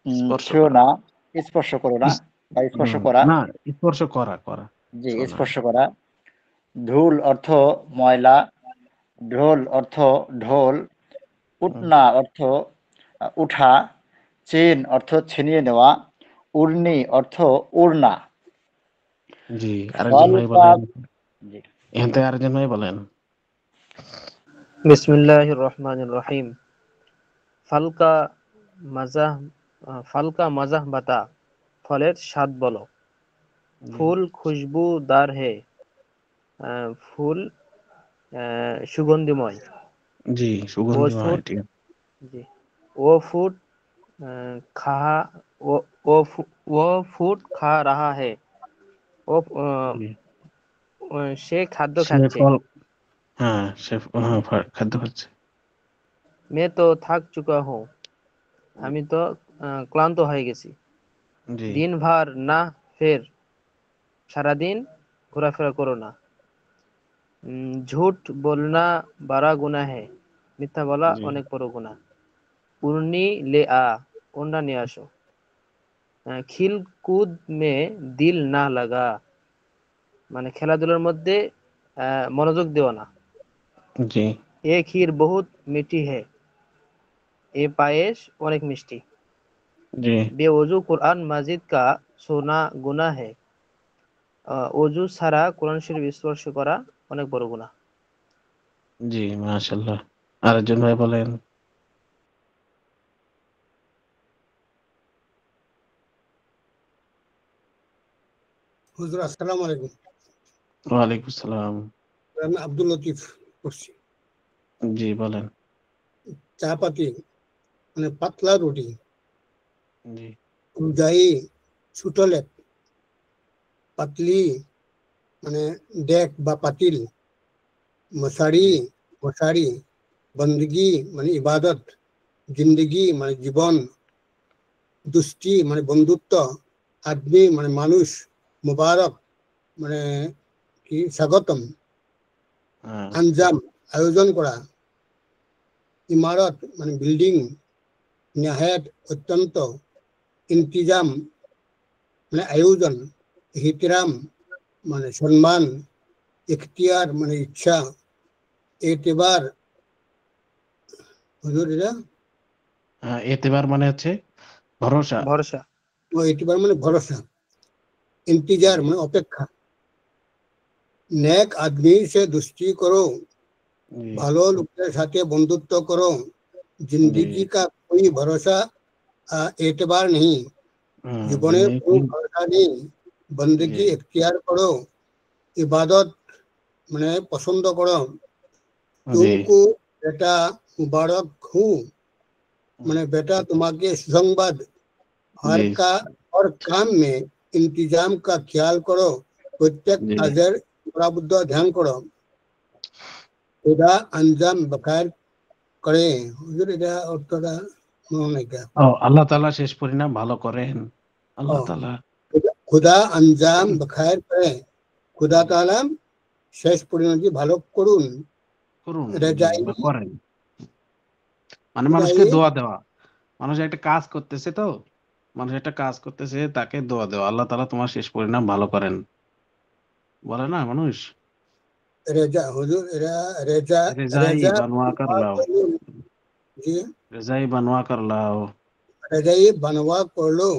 স্পর্শ ছুঁয়ো করা। না, স্পর্শ করো না বা স্পর্শ করা। না, স্পর্শ করা করা। জি, ছোঁয়া না। স্পর্শ করা। ধুল অর্থ ময়লা, ঢোল অর্থ ঢোল, উঠনা অর্থ উঠা, চেন অর্থ ছিনিয়ে নেওয়া, উর্নি অর্থ উড়না। জি, আরেকজন ফল ভাই কা বলেন। জি, এখান থেকে আরেকজন ভাই বলেন। বিসমিল্লাহির রহমানির রহিম। ফালকা মাজাহ ফালকা মাজাহ বাতা, ফলের স্বাদ বলো। ফুল খুশবুদার হে, ফুল সুগন্ধিময়। জি, সুগন্ধিময়। ঠিক আছে। জি। ও ফুট খা ও ও ও ফুট খা রাহা হে, ও জি। সে খাদ্য সে খাচ্ছে। ফল, হ্যাঁ সে খাদ্য খাচ্ছে। মে তো থাক চুকা হো, আমি তো ক্লান্ত হয়ে গেছি। জি। দিন ভর না ফের, সারাদিন ঘোরাফেরা করো না। ঝুট বলনা বারা গুনাহ হে, মিথ্যা বলা জি। অনেক বড় গুনাহ। উর্নি লে আ, ওন্ডা নিয়ে আসো। খিল কুদ মে দিল না লাগা, মানে খেলাধুলার মধ্যে মনোযোগ দেওয়া না। জি। এ ক্ষীর বহুত মিঠি হে, এ পায়েস অনেক মিষ্টি। জি। বেওজু কুরআন মাজিদ কা সোনা গুনাহ হে, অজু ছাড়া কোরআন শরীফ স্পর্শ করা অনেক বড় গুনাহ। জি, মাশাআল্লাহ। আরেকজন ভাই বলেন। হুজুর আসসালামু আলাইকুম। ওয়ালাইকুম আসসালাম। আমি আব্দুল লতিফ বলছি। জি বলেন। চাপাতি মানে পাতলা রুটি, জি। উজাই সুটলেট, পাতলি মানে ডেক বা পাতিল, মশারি মশারি, বন্দগি মানে ইবাদত, জিন্দগি মানে জীবন, দুষ্টি মানে বন্ধুত্ব, আদমি মানে মানুষ, মুবারক মানে কি স্বাগতম, আঞ্জাম আয়োজন করা, ইমারত মানে বিল্ডিং, নিহায়াত অত্যন্ত, ইন্তিজাম মানে আয়োজন, ইহতিরাম মানে সম্মান, ইখতিয়ার মানে ইচ্ছা, এতেবার হুজুর এটা এতেবার মানে হচ্ছে ভরসা। ভরসা। ও এতেবার মানে ভরসা, इंतजार মানে অপেক্ষা, नेक आदमी से दोस्ती करो, ভালো লোকের সাথে বন্ধুত্ব করো, जिंदगी का कोई भरोसा एतबार नहीं, জীবনের কোনো ভরসা নেই, বন্দেগি এখতিয়ার করো, ইবাদত মানে পছন্দ করো, तुमको बेटा मुबारक हूँ মানে বেটা তোমাকে সুসংবাদ, हर काम में इंतजाम का ख्याल करो प्रत्येक काजेर प्राबुद्ध ध्यान करो खुदा अंजाम बखायर करे হুজুর এটা অর্থটা মনে নাই কা আল্লাহ তাআলা শেষ পরিণাম ভালো করেন আল্লাহ তাআলা खुदा अंजाम बखायर करे खुदा ताआला শেষ পরিণতি ভালো করুন রেজাই করেন মানে মানুষকে দোয়া দেওয়া মানুষ একটা কাজ করতেছে তো মানুষ একটা কাজ করতেছে তাকে দোয়া দেওয়া আল্লাহ তাআলা তোমার শেষ পরিণাম ভালো করেন বলে না মানুষ রেজা হুজুর এরা রেজা রেজাই রেজা বানওয়া কর লাও জি রেজাই বানওয়া কর লাও রেজাই বানওয়া করলো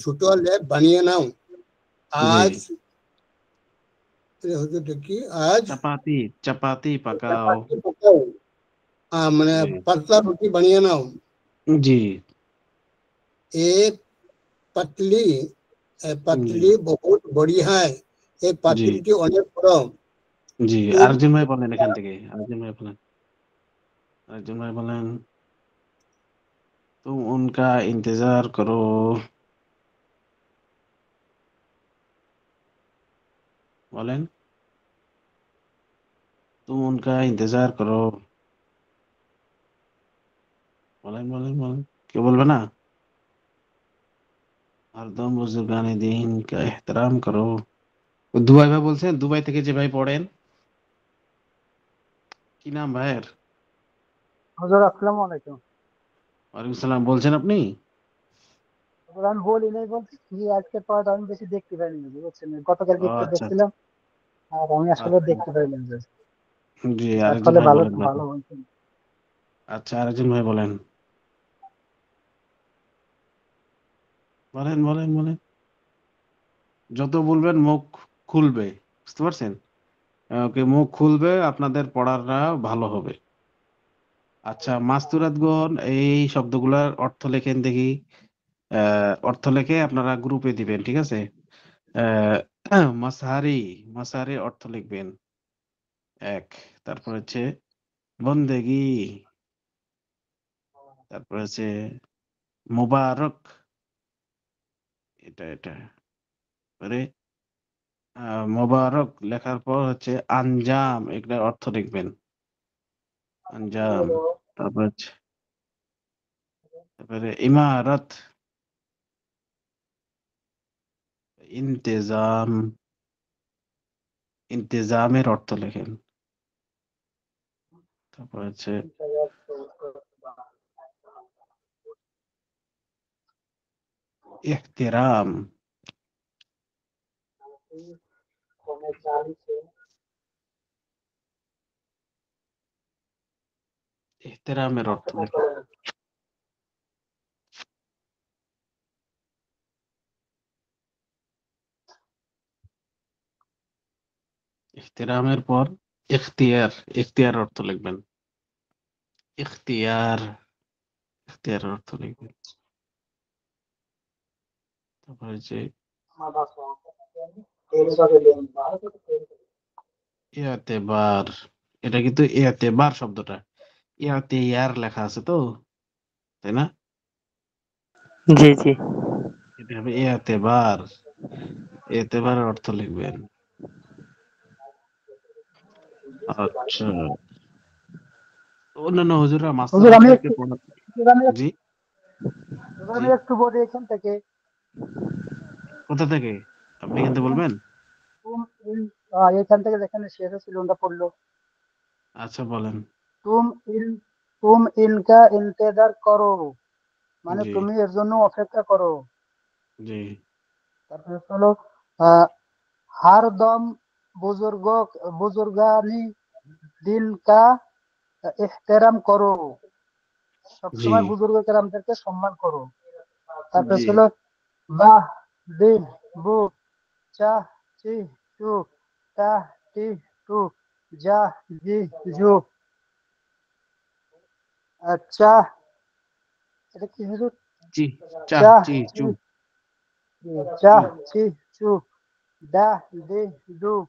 ছুটলে বানিয়ে নাও আজ হুজুর দেখি আজ চাপাতি চাপাতি পাকাও মানে पतला रोटी बनिए नाओ जी एक पतली पतली बहुत बड़ी है एक पतली की অনেক বড় জি আরেকজন ভাই বলেন এখান থেকে আরেকজন ভাই বলেন तुम उनका इंतजार करो बोलें तुम उनका इंतजार करो बोलें क्यों बोलबे ना हरदम बुजुर्गाने दीन का एहतराम करो দুবাই ভাই বলছেন দুবাই থেকে যে ভাই পড়েন কি নাম ভাইয়ের হুজুর আসসালামু আলাইকুম ওয়ালাইকুম সালাম বলছেন আপনি আমি বলি নাই বলছি কি আজকে পড়াটা আমি বেশি দেখতে পাইনি বুঝছেন গতকাল একটু দেখছিলাম আর আমি আসলে দেখতে পাইলাম জি আরেকজন ভাই বলেন ভালো আচ্ছা আরেকজন ভাই বলেন বলেন যত বলবেন মুখ খুলবে বুঝতে পারছেন ওকে মুখ খুলবে আপনাদের পড়াটা ভালো হবে আচ্ছা মাস্তুরাতগণ এই শব্দগুলোর অর্থ লেখেন দেখি অর্থ লেখে আপনারা গ্রুপে দিবেন ঠিক আছে মাসারি অর্থ লিখবেন এক তারপর হচ্ছে বন্দেগি তারপর হচ্ছে মুবারক এটা পরে মোবারক লেখার পর হচ্ছে আঞ্জাম এগুলোর অর্থ লিখবেন আঞ্জাম তারপরে ইমারত ইন্তেজামের অর্থ লেখেন তারপর হচ্ছে ইহতিরাম ইহতিরামের অর্থ লেখেন ইহতিরামের পর ইখতিয়ার অর্থ লিখবেন ইখতিয়ার অর্থ লিখবেন তারপর হচ্ছে ইয়াতেবার এটা কিন্তু ইয়াতেবার শব্দটা ইয়ার লেখা আছে তো তাই না জি এটা হবে ইয়াতেবার অর্থ লিখবেন আচ্ছা অন্যান্য হুজুররা মাস্টারকে পড়াতে জি আমি একটু বলি এখান থেকে কোথা থেকে আপনি কিন্তু বলবেন এখান থেকে যেখানে শেষ ছিল ওটা পড়লো আচ্ছা বলেন তুম ইনকা ইন্তেজার করো মানে তুমি এর জন্য অপেক্ষা করো জি তারপরে হলো हर दम बुजुर्गानी दिन का एहतराम करो সবসময় বুজুর্গ কেরামদেরকে সম্মান করো তারপরে হলো বাহ দিন বু চা চি টু টা টি টু যা জি জু আচ্ছা এটা কি হুজুর চা চি চু চা চি চু da di du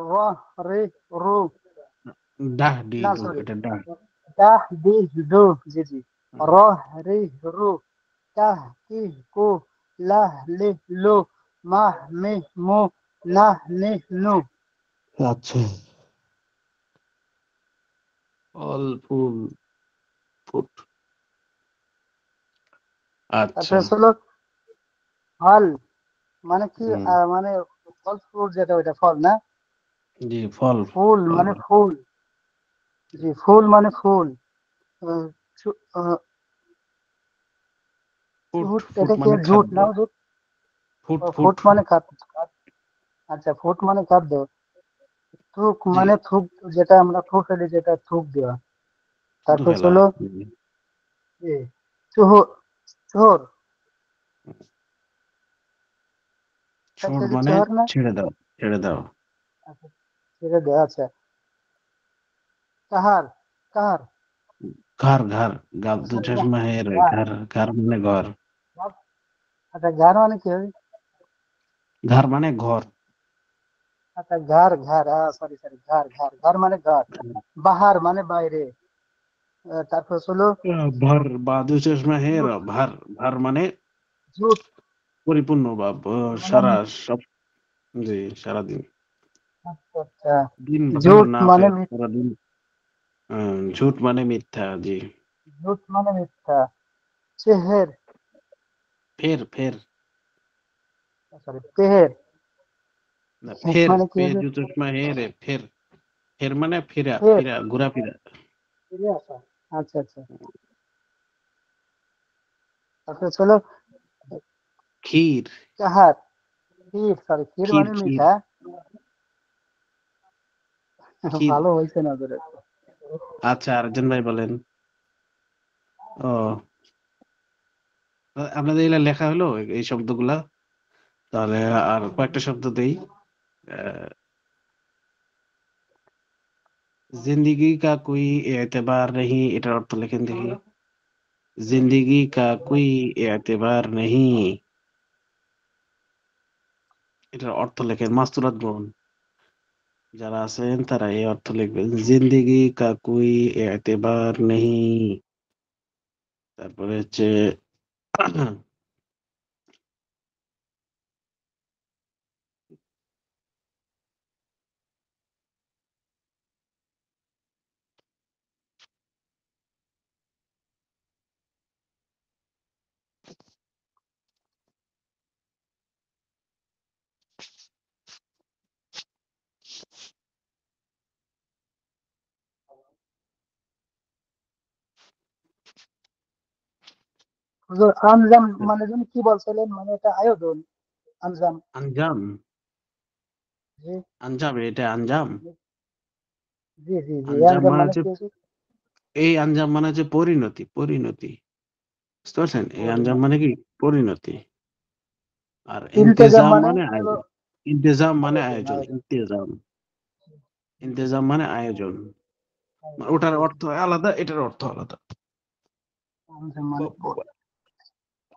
ra ri ru dah di du এটা dah da di du জি র রি রু কাহ কি কু লাহ লি লু মাহ মি মু নাহ নি নু। আচ্ছা, ফল ফুল ফুট। আচ্ছা, তারপরে হলো ফল মানে কি হুম, মানে ফল ফ্রুট যেটা ওইটা ফল না। জি ফল ফুল ফল মানে ফুল, জি ফুল মানে ফুল। আহ, আহ, ফুট ঝুট ফুট এটা কি মানে ঝুট খাদ্য। না ঝুট? ফুট ফুট ফুট মানে খাদ্য। আচ্ছা ফুট মানে খাদ্য। থুক জি, মানে থুক, যেটা আমরা থু ফেলি যেটা থুক দেওয়া। থুতু তারপর ফেলা। হলো চোহর, চোহর ছোট একটা যে মানে চোহর না। ছেড়ে দাও, ছেড়ে দাও। আচ্ছা ছেড়ে দেওয়া। আচ্ছা কাহার, কাহার ঘর ঘর গাল দু সরি চশমা হে রে, ঘাড়, ঘর ঘর মানে ঘর। আচ্ছা ঘাড় মানে কি হবে? ঘর মানে ঘর। আচ্ছা ঘর ঘর, সরি সরি ঘর ঘর, ঘর মানে ঘর। বাহার মানে বাইরে। তারপর হলো ভর বা দু চশমা হে র, ঝুট, ভর ভর মানে ঝুট পরিপূর্ণ বা মানে সারা সব, জি সারাদিন। আচ্ছা আচ্ছা দিন ভর ঝুট না মানে ফের সারাদিন। ঝুট মানে মিথ্যা, জি। ঝুট মানে মিথ্যা। চেহের, ফের ফের সরি পেহের না, ফের মানে কি পে হবে? দু চশমা হে রে, ফের ফের মানে ফিরা ফের, ফিরা ঘোরাফেরা। ফিরে আসা। আচ্ছা আচ্ছা তারপর হলো ক্ষীর কাহার, ক্ষীর, সরি ক্ষীর ক্ষীর মানে ক্ষীর মিঠা। ক্ষীর। ভালো হয়েছে না ধরে। আচ্ছা, আরেকজন ভাই বলেন। ও, আপনাদের এগুলা লেখা হলো এই শব্দগুলা? তাহলে আর কয়েকটা শব্দ দেই। আহ, জিন্দেগি কা কোই এতেবার নেহি, এটার অর্থ লেখেন দেখি। জিন্দেগি কা কোই এতেবার নেহি, এটার অর্থ লেখেন। মাস্তুরাত গ্রহণ যারা আছেন তারা এই অর্থ লিখবেন, জিন্দেগি কা কোই এতেবার নেহি। তারপরে হচ্ছে হুজুর আঞ্জাম মানে যেন কি বলছিলেন, মানে এটা আয়োজন আঞ্জাম। আঞ্জাম। জি আঞ্জাম, এটা আঞ্জাম। জি জি জি আঞ্জাম আঞ্জাম মানে মানে হচ্ছে, কি হচ্ছে? এই আঞ্জাম মানে হচ্ছে পরিণতি, পরিণতি। বুঝতে পারছেন? এই আঞ্জাম মানে কি? পরিণতি। আর ইলতেজাম ইন্তেজাম মানে মানে হলো আয়োজন। ইন্তেজাম মানে আয়োজন, আয়োজন, আয়োজন। ইন্তেজাম। জি, জি, ইন্তেজাম মানে আয়োজন। আয়োজন, ওটার জি, জি। অর্থ আলাদা, এটার অর্থ আলাদা। আঞ্জাম মানে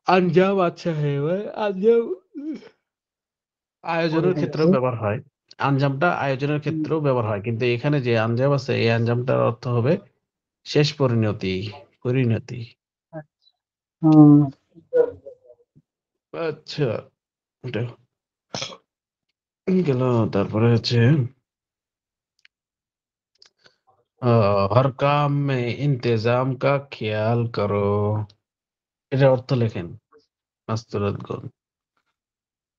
আঞ্জাম, আচ্ছা হ্যাঁ ভাই, আঞ্জাম আয়োজনের ক্ষেত্রেও পরিণতি। ব্যবহার হয়। আঞ্জামটা আয়োজনের ক্ষেত্রেও ব্যবহার হয়, কিন্তু এখানে যে আঞ্জাম আছে এই আঞ্জামটার অর্থ হবে শেষ পরিণতি, পরিণতি। হুম আচ্ছা, এটা গেল। তারপরে হচ্ছে হর কাম মে ইন্তেজাম কা খেয়াল করো, এটা অর্থ লেখেন মাস্তুরাত গণ।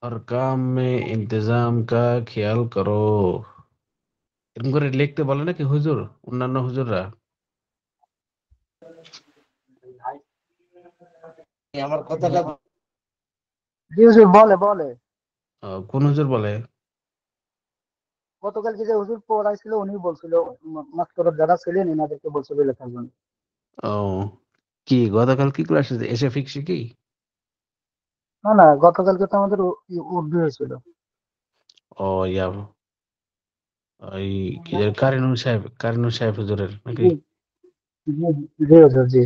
হর কাম মে ইন্তেজাম কা খেয়াল করো, এরকম করে লিখতে বলে নাকি হুজুর, অন্যান্য হুজুররা? আমার কথাটা জি হুজুর বলে বলে। কোন হুজুর বলে? গতকালকে যে হুজুর পড়াইছিল উনি বলছিল, মাস্টার যারা ছিলেন এনাদেরকে বলছিল লেখার জন্য। ও, কি গতকাল কি ক্লাস এসে ফিক্সি কি? না না গতকালকে তো আমাদের উর্দু হয়েছিল। ও ইয়া, ওই কি যে কারিনুর সাহেব হুজুরের নাকি? জি জি জি হুজুর জি।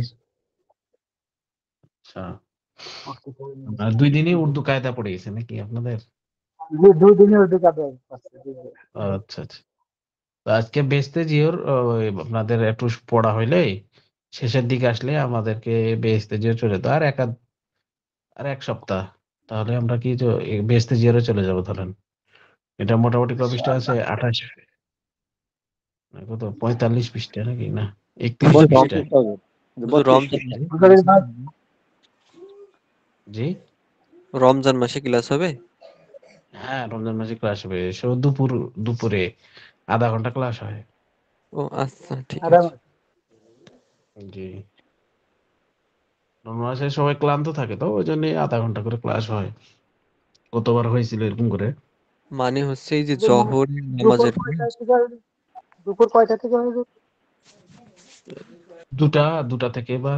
আচ্ছা, আপনার 2 দিনই উর্দু কায়দা পড়ে গেছে নাকি আপনাদের? জি 2 দিনে উর্দু কাদের আছে। জি জি। আচ্ছা আচ্ছা। তো আজকে বেচতে জিওর আপনাদের একটু পড়া হইলে শেষের দিকে আসলে আমাদেরকে বেহেশতে জিয়ারত চলে যেত আর এক সপ্তাহ, তাহলে আমরা কি বেহেশতে জিয়ারত চলে যাবো ধরেন। এটা মোটামুটি কয় পৃষ্ঠা আছে? 28 না কত, 45 পৃষ্ঠা নাকি, না 31 হুজুর পৃষ্ঠা। হুজুর রমজান জি রমজান মাসে ক্লাস হবে? হ্যাঁ, রমজান মাসে ক্লাস হবে। দুপুরে আধা ঘন্টা ক্লাস হয়। ও আচ্ছা, ঠিক আছে। জি, রমজান মাসে সবাই ক্লান্ত থাকে, তো ওই জন্য আধা ঘন্টা করে ক্লাস হয়। কতবার হয়েছিল এরকম করে। মানে হচ্ছে এই যে জোহরের নামাজের পরে দুপুর কয়টা থেকে হবে? দুটা থেকে বা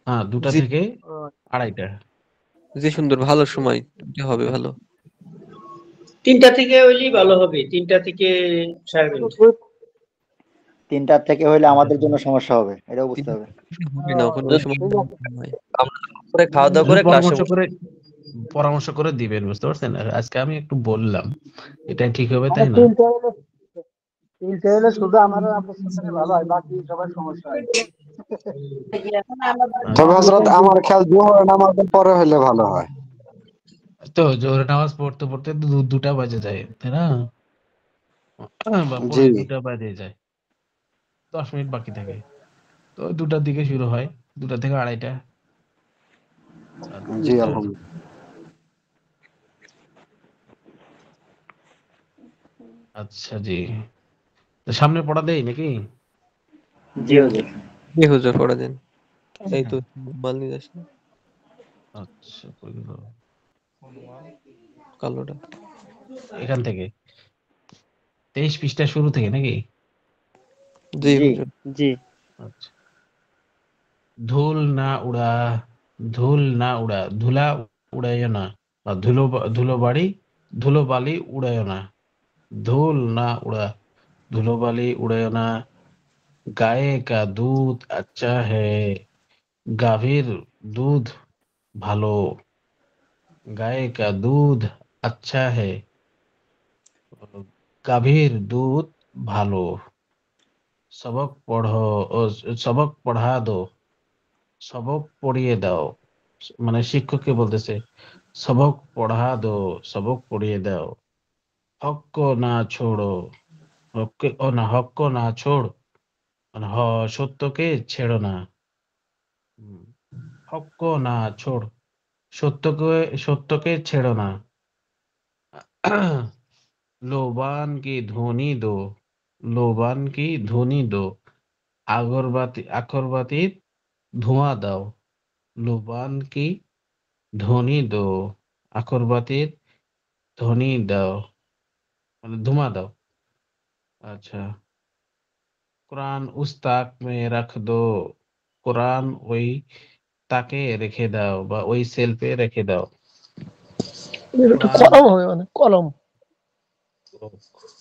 হ্যাঁ, 2টা জি থেকে 2:30টা। জি, সুন্দর, ভালো সময় এটা হবে ভালো। 3টা থেকে হইলেই ভালো হবে, 3টা থেকে 3:30। 3টা থেকে হইলে আমাদের জন্য সমস্যা হবে, এটাও বুঝতে হবে। হবে না, ওখানে ওই সময় পরে খাওয়া দাওয়া করে ক্লাসে পরামর্শ করে দিবেন, বুঝতে পারছেন? আর আজকে আমি একটু বললাম, এটাই ঠিক হবে, মানে তাই না? 3টা হলে শুধু আমার আর আপনার সাথে ভালো হয়, বাকি সবার সমস্যা হয়। তবে হযরত আমার খেয়াল জোহর নামাজের পরে হলে ভালো হয়। তো জোহরের নামাজ পড়তে পড়তে 2টা বাজে যায়, তাই না? বা জি 2:45 বাজে যায়, 10 মিনিট বাকি থাকে। তো 2টার দিকে শুরু হয়, 2টা থেকে 2:30টা। জি আচ্ছা আলহামদুলিল্লাহ। আচ্ছা জি, তো সামনে পড়া দেই নাকি? জি হুজুর। জি হুজুর, পড়া দেন। এই তো মাল নিয়ে যাস না, আচ্ছা কই গেল? কালোটা। এখান থেকে 23 পৃষ্ঠা শুরু থেকে নাকি? জি জি হুজুর। জি আচ্ছা। ধুল না উড়া, ধুলা উড়াইও না, বা ধুলোবালি উড়াইও না। ধুল না উড়া, ধুলোবালি উড়াইও না। গায়ে का दूध अच्छा है, গাভীর দুধ ভালো। গায়ে का दूध अच्छा है, গাভীর দুধ ভালো। সবক পড়ো, সবক পড়া দো, সবক পড়িয়ে দাও। মানে শিক্ষককে বলতেছে, সবক পড়া দো, সবক পড়িয়ে দাও। হক কো না ছোড়ো, হক কো না ছোড়, মানে সত্যকে ছেড়ো না। হক কো না ছোড়, সত্যকে ছেড়ো না। লোবান কি ধ্বনি দো, লোবান কি ধ্বনি দো। আগরবাতির ধোঁয়া দাও। লোবান কি ধ্বনি দো, আগরবাতির ধ্বনি দাও, মানে ধোঁয়া দাও। আচ্ছা। কোরআন উস তাক মে রাখ দো, কোরআন ওই তাকে রেখে দাও, বা ওই সেলফে রেখে দাও। কোরআন কলম হবে, মানে কলম।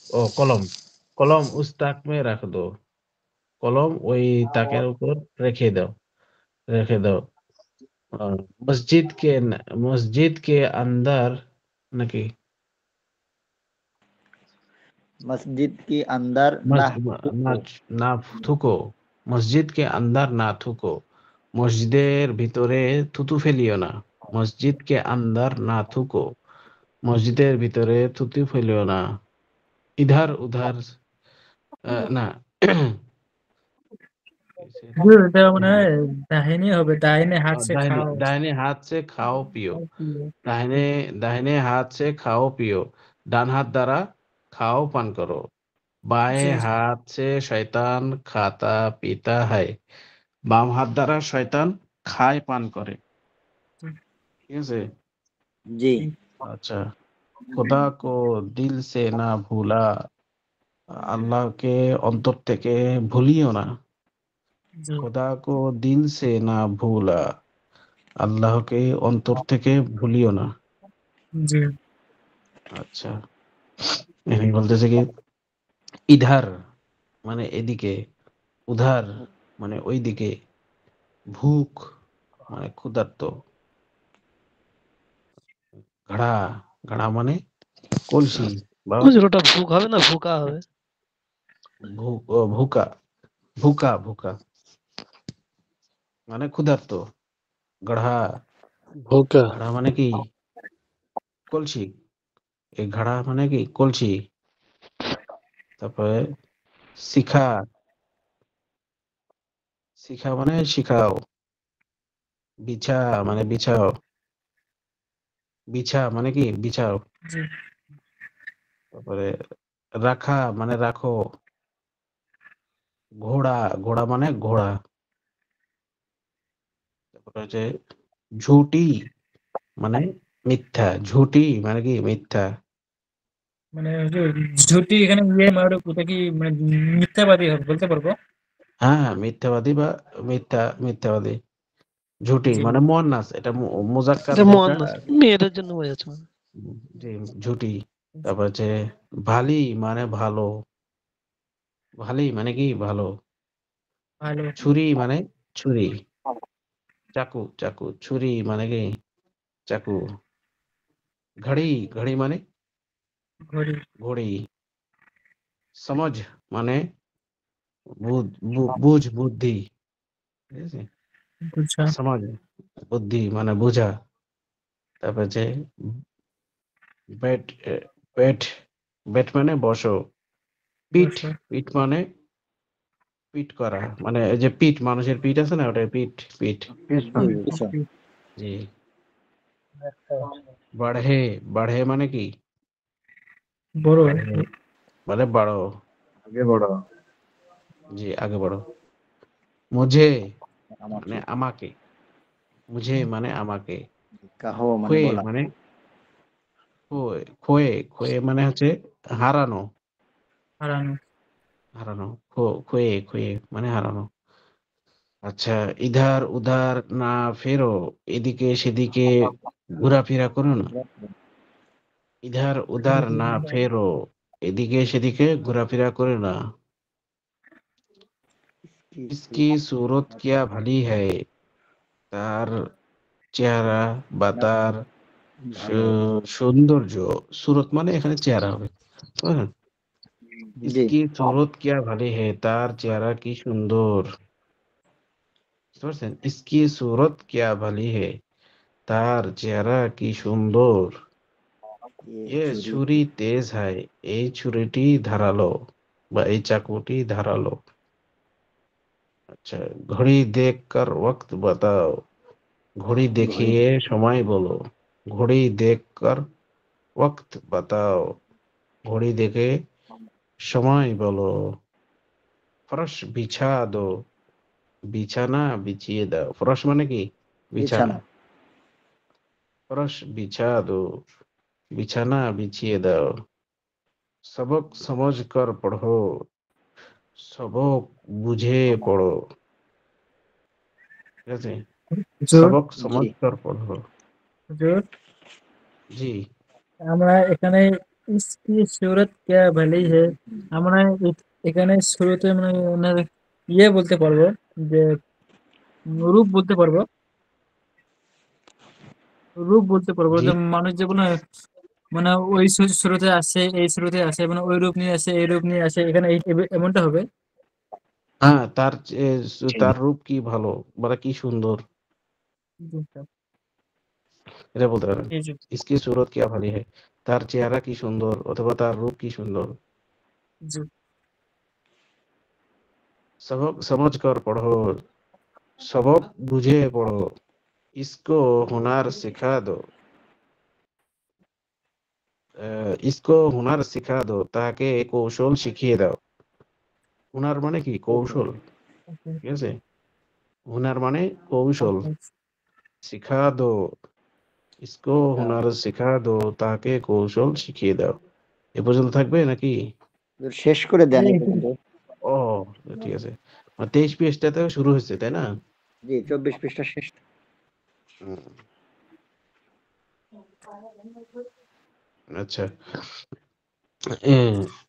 ও কলম, কলম উস তাক মে রাখ দো, কলম ওই তাকের উপর রেখে দাও, রেখে দাও। আহ, মসজিদ কে अंदर নাকি মসজিদ কি আন্দার না না না থুকো, মসজিদ কে अंदर না থুকো, মসজিদের ভিতরে থুতু ফেলিও না। মসজিদ কে अंदर না থুকো, মসজিদের ভিতরে থুতু ফেলিও না। ইধার উধার না হুজুর, এটা মনে হয় দাহিনী হবে, দাহিনে হাত সে খাও। दाहिने हाथ से खाओ पियो, दाहिने दाहिने हाथ से खाओ पियो। ডান হাত দ্বারা খাও পান করো। বাएं জি জি हाथ से শয়তান खाता पीता है, বাম হাত দ্বারা শয়তান খায় পান করে। ঠিক আছে। জি আচ্ছা। খোদা কো দিল সে না ভুলা, আল্লাহকে অন্তর থেকে ভুলিও না। জি খোদা কো দিল সে না ভুলা, আল্লাহকে অন্তর থেকে ভুলিও না। জি আচ্ছা, এখানে বলতেছে কি, ইধার মানে এদিকে, উধার মানে ওইদিকে, ভুক মানে ক্ষুধার্ত, ঘাড়া, ঘাড়া মানে কলসি বা হুজুর ওটা ভুক হবে না ভুকা হবে? ভুকা, ভুকা ভুকা। মানে ক্ষুধার্ত। গড়া, ভোকা ঘড়া মানে কি কলসি। এই ঘড়া মানে কি কলসি। তারপরে শিখা, শিখা মানে শিখাও। বিছা মানে বিছাও, বিছা মানে কি বিছাও। জি তারপরে রাখা মানে রাখো। ঘোড়া, ঘোড়া মানে ঘোড়া। তারপরে হচ্ছে ঝুটি মানে মিথ্যা। ঝুটি মানে কি মিথ্যা। মানে হুজুর ঝুটি এখানে মানে ওটা কি মানে মিথ্যাবাদী হবে বলতে পারবো? হ্যাঁ, মিথ্যাবাদী বা মিথ্যাবাদী। ঝুটি জি মানে মুয়ান্নাস, এটা মুজাক্কার এটা যেটা। মুয়ান্নাস, মেয়েদের জন্য বোঝাচ্ছে মানে। জি, ঝুটি। তারপর হচ্ছে ভালি মানে ভালো। ভালি মানে কি ভালো। ভালো ছুরি মানে ছুরি। চাকু, চাকু। ছুরি মানে কি চাকু। ঘড়ি, ঘড়ি মানে ঘড়ি ঘড়ি। সমঝ মানে বুঝ, বুদ্ধি। ঠিক আছে? বুঝা সমাজ, বুদ্ধি মানে বোঝা। তারপর হচ্ছে বেট, বেট, বেট মানে বসো। পিঠ, বসো পিঠ মানে পিঠ করা, মানে এই যে পিঠ, মানুষের পিঠ আছে না, ওটাই পিঠ, পিঠ। পিছন। জি। বাড়ে, বাড়ে মানে কি বড় বাড়ে মানে বাড়ো। আগে বড়। জি, আগে বাড়ো। মুঝে মানে আমাকে। আমাকে। মুঝে মানে আমাকে। কাহো মানে খোয়ে বলা। মানে খোয়ে, খোয়ে, খোয়ে মানে হচ্ছে হারানো। হারানো হারানো। খোয়ে, খোয়ে মানে হারানো। আচ্ছা, ইধার উধার না ফেরো, এদিকে সেদিকে ঘোরাফেরা করো না। ইধার উধার না ফেরো, এদিকে সেদিকে ঘোরাফেরা করো না। ইসকি সুরত কিয়া ভালি হ্যায়, তার চেহারা বা তার ভালো। সৌন্দর্য। সুরত মানে এখানে চেহারা হবে, বুঝলেন? জি ইসকি সুরত কিয়া ভালি হ্যায়, তার চেহারা কি সুন্দর। বুঝতে পারছেন? ইসকি সুরত কিয়া ভালি হ্যায়, তার চেহারা কি সুন্দর। এ ছুরি। ছুরি তেজ হয়, এই ছুরিটি ধারালো বা এই চাকুটি ধারালো। আচ্ছা, ঘড়ি দেখ কর ওয়াক্ত বাতাও, ঘড়ি ঘড়ি। দেখিয়ে সময় বলো। ঘড়ি দেখ কর ওয়াক্ত বাতাও, ঘড়ি দেখে সময় বলো। ফরশ বিছা দো, বিছানা বিছিয়ে দাও। ফরশ মানে কি বিছানা। বিছানা। ফরশ বিছা দো, বিছানা বিছিয়ে দাও। সবক সমঝ কর পড়ো, সবক বুঝে পড়ো। ঠিক আছে? হুজুর সবক জি সমঝ কর পড়ো। হুজুর জি আমরা এখানে ইসকি সুরত ক্যা ভলি হে, আমরা এখানে শুরুতে মানে ওনার বলতে পারবো যে রূপ বলতে পারবো, রূপ বলতে পারবো জি। যে মানুষ যেগুলো মানে ওই শুরুতে আসে এই শুরুতে আসে মানে ওই রূপ নিয়ে আসে এই রূপ নিয়ে আসে এখানে এমনটা হবে। হ্যাঁ, তার জি তার রূপ কি ভালো মানে কি সুন্দর, জি এটা বলতে পারেন। জি ইসকি সুরত কিয়া ভালি হ্যায়, তার চেহারা কি সুন্দর অথবা তার রূপ কি সুন্দর। জি সবক সমঝ কর পড়ো, সবক বুঝে পড়ো। इसको हुनर सिखा दो, इसको हुनर सिखा दो, তাকে কৌশল শিখিয়ে দাও। হুনার মানে কি কৌশল। ঠিক আছে? হুনার মানে কৌশল। শিখা দো, इसको হুনার শিখা দো, তাকে কৌশল শিখিয়ে দাও। এ পর্যন্ত থাকবে নাকি? শেষ করে দেন এই পর্যন্ত। ও, ঠিক আছে। 23 পৃষ্ঠাতে শুরু হয়েছে, তাই না? জি 24 পৃষ্ঠা শেষ। হুম, আচ্ছা।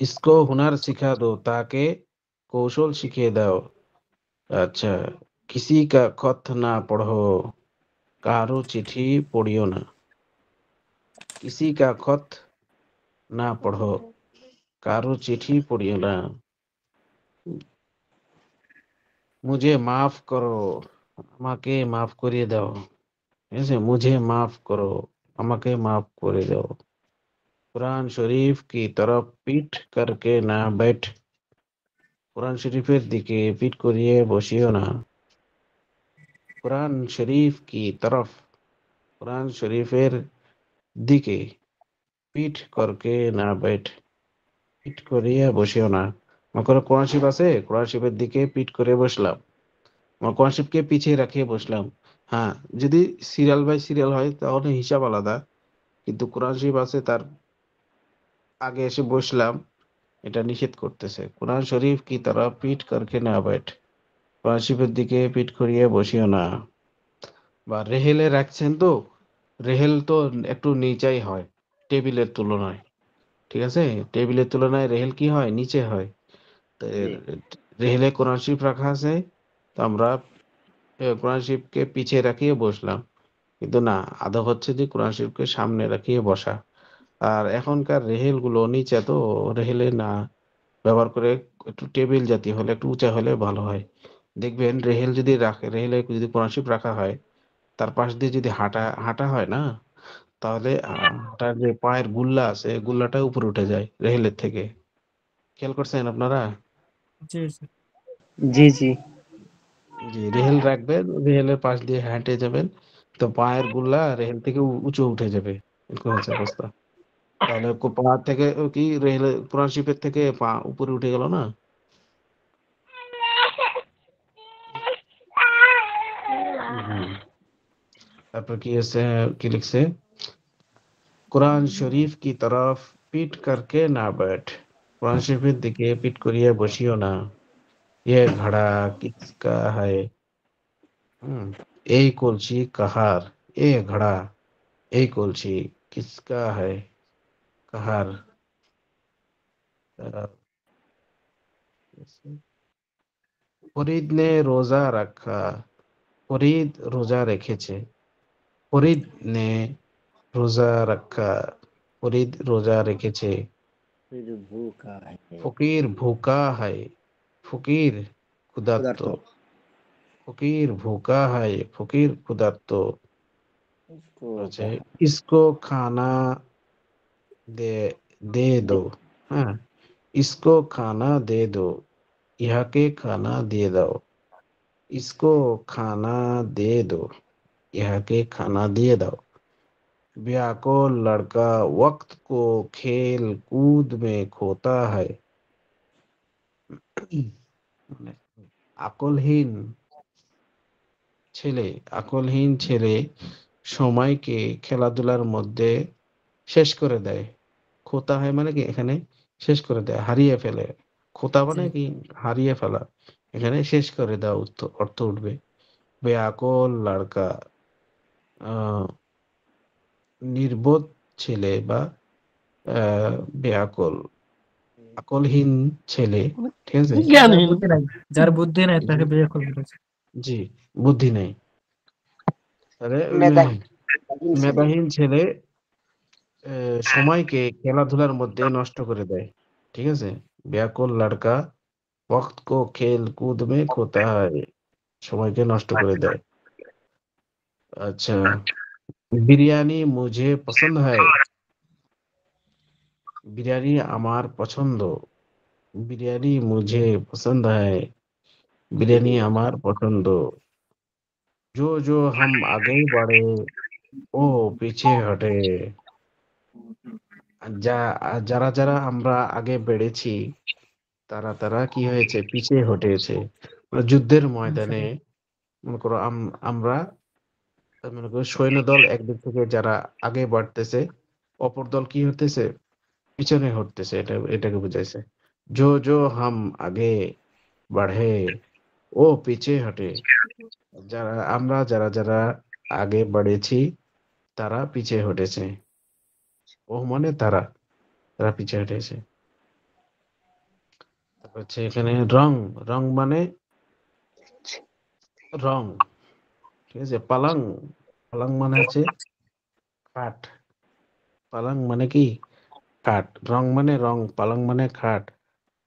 इसको हुनर सिखा दो, তাকে কৌশল শিখিয়ে দাও। আচ্ছা, किसी का खत ना पढ़ो, কারো চিঠি পড়িও না। किसी का खत না পড়ো, কারো চিঠি পড়িও না। मुझे माफ करो, আমাকে মাফ করিয়ে দাও, ঠিক আছে, মুঝে মাফ করো, আমাকে মাফ করে দাও। কোরআন শরীফ কি তরফ পিঠ করকে না बैठ, কোরআন শরীফের দিকে পিঠ করিয়ে বসিও না। কোরআন শরীফ কি তরফ, কোরআন শরীফের দিকে পিঠ করকে না बैठ, পিঠ করিয়ে বসিও না। মনে করো কোরআন শরীফ আছে, কোরআন শরীফের দিকে পিঠ করে বসলাম, কোরআন শরীফকে পিছিয়ে রাখিয়ে বসলাম। হ্যাঁ, যদি সিরিয়াল বাই সিরিয়াল হয় তাহলে হিসাব আলাদা, কিন্তু কোরআন শরীফ আছে তার আগে এসে বসলাম, এটা নিষেধ করতেছে। কোরআন শরীফ কি তারা পিঠ করকে না बैठ, কোরআন শরীফের দিকে পিঠ করিয়ে বসিও না। বা রেহেলে রাখছেন তো, রেহেল তো একটু নিচাই হয় টেবিলের তুলনায়, ঠিক আছে, টেবিলের তুলনায় রেহেল কি হয়, নিচে হয়। তো রেহেলে কোরআন শরীফ রাখা আছে, তো আমরা কোরআন শরীফকে পিছিয়ে রাখিয়ে বসলাম, কিন্তু না, আদব হচ্ছে যে কোরআন শরীফকে সামনে রাখিয়ে বসা। আর এখনকার রেহেল গুলো নিচে, তো রেহেলে না ব্যবহার করে একটু টেবিল জাতীয় হলে, একটু উঁচা হলে ভালো হয়। দেখবেন রেহেল যদি রাখে, রেহেলে যদি কোরআন শরীফ রাখা হয়, তার পাশ দিয়ে যদি হাঁটা হাঁটা হয় না, তাহলে হাঁটার যে পায়ের গুল্লা আছে, গুল্লাটা উপরে উঠে যায় রেহেলের থেকে। খেয়াল করছেন আপনারা? জি জি জি জি জি, রেহেল রাখবেন, রেহেলের পাশ দিয়ে হেঁটে যাবেন, তো পায়ের গুল্লা রেহেল থেকে উঁচু উঠে যাবে, এরকম হচ্ছে অবস্থা। তাহলে পা থেকে কি রেহেল কোরআন শরীফের থেকে পা উপরে উঠে গেল না। হুম। তারপর কি আছে, কি লিখছে, কোরআন শরীফ কি তরফ পিঠ করকে না बैठ, কোরআন শরীফের দিকে পিঠ করিয়ে বসিও না। ये घड़ा किसका है, এই কলসি কাহার, এ ঘড়া, এই কলসি কিসকা है, কাহার। ফরিদ নে রোজা রাখা, ফরিদ রোজা রেখেছে, ফরিদ নে রোজা রাখা, ফরিদ রোজা রেখেছে। फिर भूखा है, ফকির ভুকা হয়, ফকির ক্ষুধার্ত, ক্ষুধার্ত। ফকির ভুকা হয়, ফকির ক্ষুধার্ত। इसको আছে ইসকো খানা দে দে দো, হ্যাঁ, इसको खाना दे दो, ইহাকে খানা দিয়ে দাও। इसको खाना दे दो, ইহাকে খানা দিয়ে দাও। व्याकुल लड़का वक्त को खेल कूद में खोता है, মানে আকলহীন ছেলে, আকলহীন ছেলে সময়কে খেলাধুলার মধ্যে শেষ করে দেয়। খোতা হয় মানে কি, এখানে শেষ করে দেয়, হারিয়ে ফেলে। খোতা জি মানে কি, হারিয়ে ফেলা, এখানে শেষ করে দেওয়া অর্থ উঠবে। বেয়াকল লড়কা, আহ নির্বোধ ছেলে বা বেয়াকল, আকলহীন ছেলে, ঠিক আছে, যার জ্ঞানহীন। বুদ্ধি নাই, যার বুদ্ধি নাই তাকে বিয়ে করবে বলেছে। জি, বুদ্ধি নেই, তাহলে মেধাহীন ছেলে। মেধাহীন ছেলে সময়কে খেলাধুলার মধ্যে নষ্ট করে দেয়, ঠিক আছে। বেয়াকুল লড়কা वक्त को खेल कूद में खोता है, সময়কে নষ্ট করে দেয়। আচ্ছা, বিরিয়ানি মুঝে পছন্দ है, বিরিয়ানি আমার পছন্দ, বিরিয়ানি মুঝে পছন্দ है, বিরিয়ানি আমার পছন্দ। जो जो हम आगे बढ़े ও পিছে হটে, যা যারা যারা আমরা আগে বেড়েছি, তারা তারা কি হয়েছে, পিছিয়ে হটেছে। মানে যুদ্ধের ময়দানে মনে করো আমরা মনে করো সৈন্য দল একদিক থেকে যারা আগে বাড়তেছে, অপর দল কি হতেছে, পিছনে হটতেছে, এটাকে বুঝাইছে। জো জো হাম আগে বাড়ে ও পিছে হটে, যারা যারা আগে বাড়েছি তারা পিছিয়ে হটেছে। ও মানে তারা, তারা পিছিয়ে হটেছে। তারপর হচ্ছে এখানে রং, রং মানে রং, ঠিক আছে। পালং, পালং মানে হচ্ছে খাট, পালং মানে কি, খাট। রং মানে রং, পালং মানে খাট।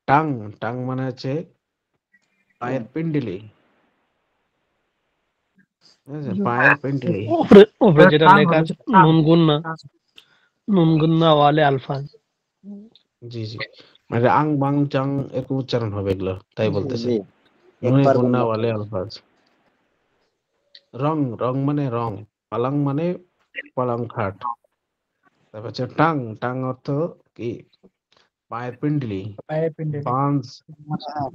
টাং, টাং মানে হচ্ছে পায়ের পিন্ডিলি, বুঝেছেন? পায়ের পেন্ডেলি। উপরে যেটা টাং লেখা হবে আছে টাং নুন গুন্না ওয়ালে আলফাজ। জি জি, মানে আং বাং চাং এরকম উচ্চারণ হবে এগুলো, তাই জি বলতেছেন। জি নুনে একবার গুন্না বললাম। ওয়ালে আলফাজ। রং, রং মানে রং। পালাং মানে পালাং খাট। তারপর হচ্ছে টাং, টাং অর্থ কি? পায়ের পিন্ডলি। পায়ের পিন্ডলি বাঁশ,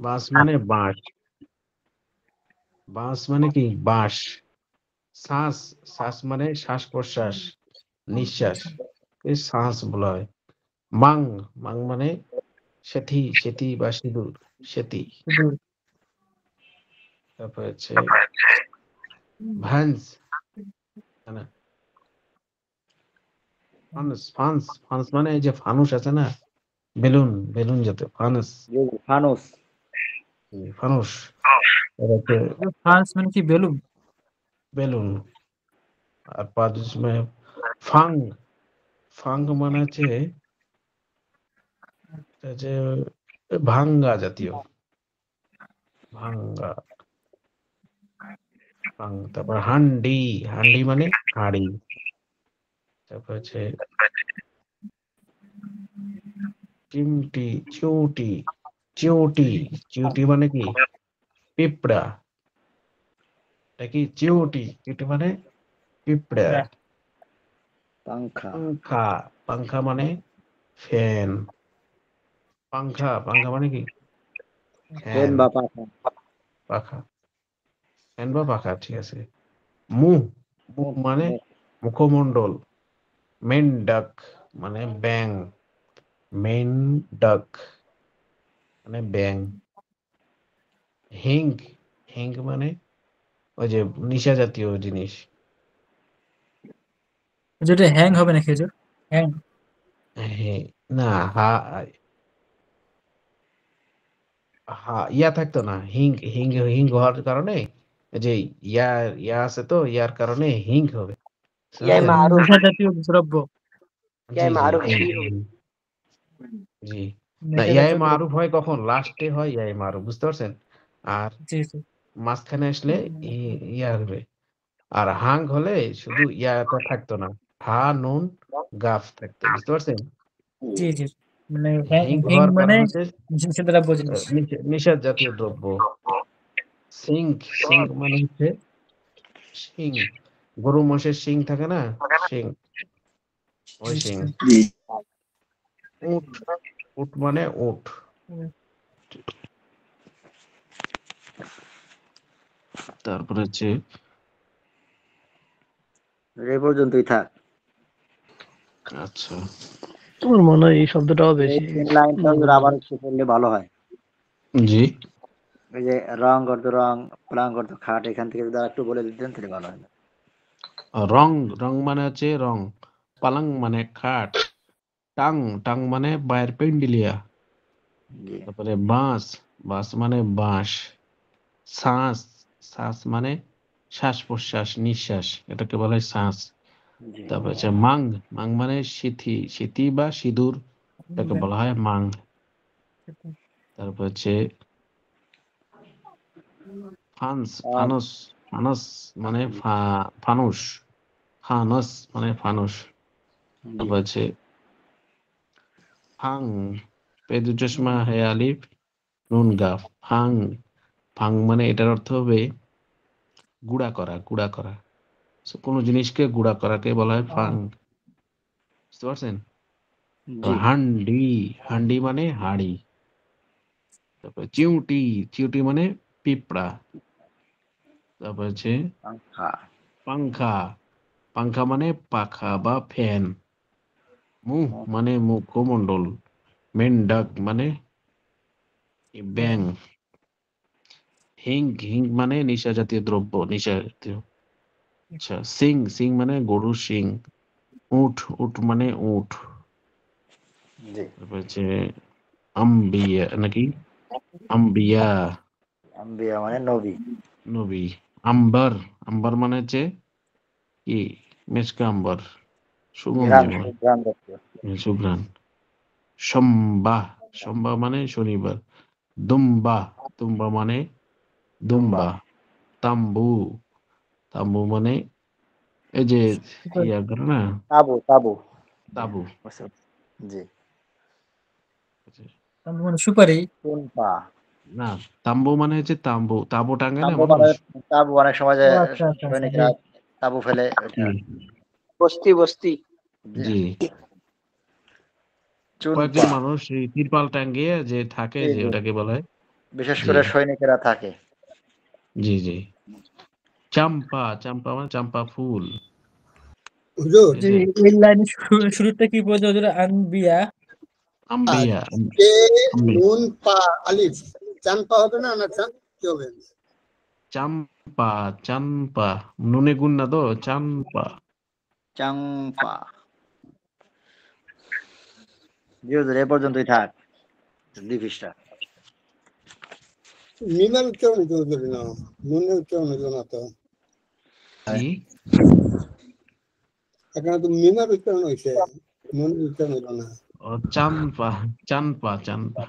বাঁশ মানে বাঁশ। বাঁশ মানে কি? বাঁশ। শ্বাস, শ্বাস মানে শ্বাস প্রশ্বাস, নিঃশ্বাস, এই শ্বাস বলা হয়। মাং, মাং মানে সেথি, সেথি বা সিঁদুর, সেতি। সিঁদুর তারপর হচ্ছে ভান্স, না ফানুস, ফান্স, ফান্স মানে এই যে ফানুস আছে না, বেলুন, বেলুন জাতীয় ফানুস, জি জি ফানুস। ফানুস। আর হচ্ছে ফ্রান্স মানে কি বেলুন? বেলুন। আর পাঁচ মানে ফাং, ফাং মানে হচ্ছে এটা যে ভাঙ্গা জাতীয়, ভাঙ্গা, ভাং। তারপর হান্ডি, হান্ডি মানে হাঁড়ি। তারপর হচ্ছে চিমটি, চিউটি, চিউটি, চিউটি মানে কি? পিঁপড়া। এটা কি চিউটি? চিউটি মানে পিঁপড়া। পাংখা, পাংখা, পাংখা মানে ফ্যান। পাংখা, পাংখা মানে কি? Fan fan. বা পাখা। পাখা, ফ্যান বা পাখা, ঠিক আছে। মুখ, মুখ মুখ, মানে মুখ। মুখমণ্ডল। মেন্ডাক মানে ব্যাং, মেন্ডাক মানে ব্যাং। হিং, হিং মানে ওই যে নিশা জাতীয় জিনিস। যেটা হ্যাং হবে না খেজুর, হ্যাং হ্যাঁ, না হা, হা ইয়া থাকতো না, হিং, হিং, হিং হওয়ার কারণে এই যে ইয়া, ইয়া আছে তো, ইয়ার কারণে হিং হবে, ইয়াই বুঝছেন? মারুফ, নেশা জাতীয় দ্রব্য, জি ইয়াই জি, মারুফ হিং, কি হবে? হিং, জি। না, নেশা ইয়াই জাতীয় দ্রব্য। মারুফ হয় কখন? লাস্টে হয় ইয়াই মারুফ, বুঝতে পারছেন? আর জি জি মাঝখানে আসলে ইয়া হবে। আর হাং হলে শুধু ইয়াটা থাকতো না, হা নুন গাফ থাকতো, বুঝতে পারছেন? জি জি মানে হিং হিং হওয়ার মানে কারণ হচ্ছে নিষিদ্ধ দ্রব্য জিনিস। নিষাদ জাতীয় দ্রব্য। সিঙ্ক, সিঙ্ক মানে হচ্ছে শিং, গরু মোষের শিং থাকে না, শিং, ওই জি শিং। জি উট, উট মানে উট। তারপরে হচ্ছে এই পর্যন্তই থাক। আচ্ছা, আমার মনে হয় এই শব্দটাও এই বেশি তিন লাইনটা আবার একটু পড়লে ভালো হয়। জি। এই যে রং করত রং, প্লাং করত খাট, এখান থেকে যদি একটু বলে দিতেন তাহলে ভালো হয়। রং, রং মানে হচ্ছে রং। পালাং মানে খাট। টাং, টাং মানে বায়ের পেন্ডিলিয়া। জি তারপরে বাঁশ, বাঁশ মানে বাঁশ। শ্বাস, শ্বাস মানে শ্বাস প্রশ্বাস, নিঃশ্বাস, এটাকে বলা হয় শ্বাস। জি তারপর হচ্ছে মাং, মাং মানে সিথি, সিথি বা সিঁদুর, এটাকে বলা হয় মাং। তারপর হচ্ছে ফান্স, ফানুস, ফানুস মানে ফানুস, ফানুস মানে ফানুস। জি তারপর হচ্ছে ফাং, পেদু চশমা হে আলিফ নুন গাফ, ফাং, ফাং মানে এটার অর্থ হবে গুঁড়া করা, গুঁড়া করা। So, কোনো জিনিসকে গুঁড়া করাকে বলা হয় ফাং, বুঝতে পারছেন? জি হান্ডি, হান্ডি মানে হাঁড়ি। তারপর চিউটি, চিউটি মানে পিঁপড়া। তারপর হচ্ছে পাংখা, পাংখা, পাংখা মানে পাখা বা ফ্যান। মুখ মানে মুখমণ্ডল। মেন্ডাক মানে ব্যাং। হিং, হিং মানে নিশা জাতীয় দ্রব্য, নিশা জাতীয়। আচ্ছা, সিং, সিং মানে গরুর সিং। উট, উট মানে উট। জি তারপর হচ্ছে আম্বিয়া নাকি, আম্বিয়া, আম্বিয়া মানে নবী, নবী। আম্বার, আম্বার মানে হচ্ছে কি? মেচকা আম্বার, সুগন্ধি ঘ্রাণ, মানে, ঘ্রাণ জাতীয়। সুঘ্রাণ। সোমবাহ, সোমবাহ মানে শনিবার। দুম্বা, দুম্বা মানে দুম্বা, দুম্বা। তাম্বু, তাম্বু মানে এই যে ইয়া করে না, তাবু তাবু তাবু। জি। তাম্বু মানে সুপারি। টুনপা। না, তাম্বু মানে হচ্ছে তাম্বু, তাবু টাঙ্গে না তাবু মানে মানুষ। তাবু অনেক সময় ও যে আচ্ছা আচ্ছা আচ্ছা, সৈনিকরা তাবু ফেলে ওটা। বস্তি বস্তি। জি। কয়েকজন চুনপা। মানুষ এই তিরপাল টাঙ্গিয়ে যে থাকে, জি যে জি। ওটাকে বলা হয়। বিশেষ জি করে সৈনিকেরা থাকে। জি জি। চাম্পা, চাম্পা মানে চাম্পা ফুল। হুজুর এই জি, যে এই লাইনের শুরুতে কি বলছে হুজুর? আনবিয়া। আম্বিয়া, কে আম্বি, নুন পা আলিফ চান পা হবে না না চান কি হবে? চাম্পা, চাম্পা, নুনে গুণ না তো, চাম্পা। চাম্পা। জি হুজুর, এ পর্যন্তই থাক। লিভিসটা। মিমের উচ্চারণ হইতে হবে না, নুনের উচ্চারণ হইল না তো। কি? এখানে তো মিমের উচ্চারণ হয়েছে, নুনের উচ্চারণ হইল না। ও চাম্পা, চাম্পা, চাম্পা।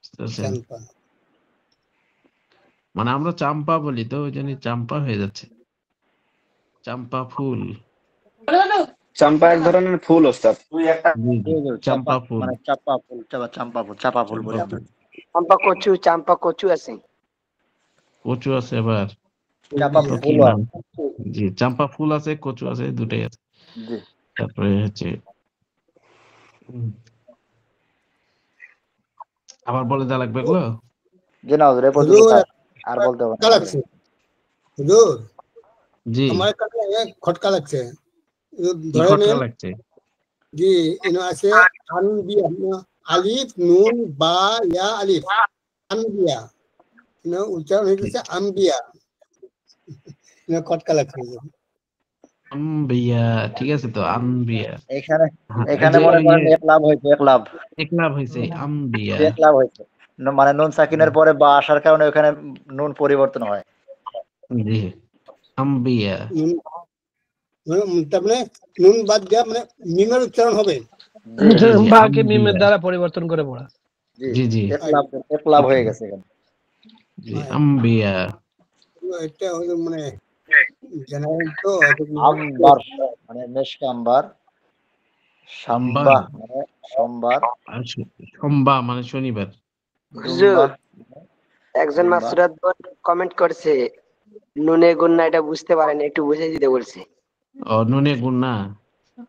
বুঝতেছেন? চান পা। মানে আমরা চাম্পা বলি তো, ওই জন্য চাম্পা হয়ে যাচ্ছে। চাম্পা ফুল। চাম্পা এক ধরনের ফুল ওস্তাদ। জি জি, চাপা চাম্পা ফুল, মানে চাপা ফুল, চাম্পা ফুল, চাপা ফুল বলি চাম্পা আমরা। ফুল। চাম্পা কচু আছে। কচু আছে আবার, চাপা তো কি ফুল নাম? জি, চাম্পা ফুল আছে, কচু আছে, দুটাই আছে। জি। তারপরে হচ্ছে আবার বলে দেওয়া লাগবে এগুলো। জি না হুজুর, এ পর্যন্ত থাক। আর বলতে হবে না। লাগছে হুজুর, জি। আমার কাছে খটকা লাগছে। কি ধরে খটকা নেন লাগছে? জি, এনে আছে আনবিয়া, আলিফ নুন বা ইয়া আলিফ, আনবিয়া। উচ্চারণ হয়েছে আম্বিয়া। খটকা লাগছে। আম্বিয়া, ঠিক আছে তো, আম্বিয়া। এখানে এই এখানে যে মনে ওই করেন একলাভ হয়েছে, একলাভ। একলাভ হয়েছে, আম্বিয়া। একলাভ হয়েছে। মানে নুন সাকিনের পরে বা আসার কারণে ওখানে নুন পরিবর্তন হয়। জি, আম্বিয়া। তার মানে নুন বাদ দেওয়া মানে মিমের উচ্চারণ হবে। জি জি, বাকে মিমের আম্বিয়া। দ্বারা পরিবর্তন করে পড়া। জি জি, একলাভ হয়ে গেছে এখানে। জি, আম্বিয়া। এটা হলো মানে জেনারেল তো। আম্বার মানে মেশকা আম্বার, আম্বার সাম্বা মানে সোমবার, আর সোমবা মানে শনিবার। দুম্বা একজন মাসুরাত কমেন্ট করছে নুনে গুন্না এটা বুঝতে পারেন, একটু বুঝিয়ে দিতে বলছে। ও নুনে গুণ না,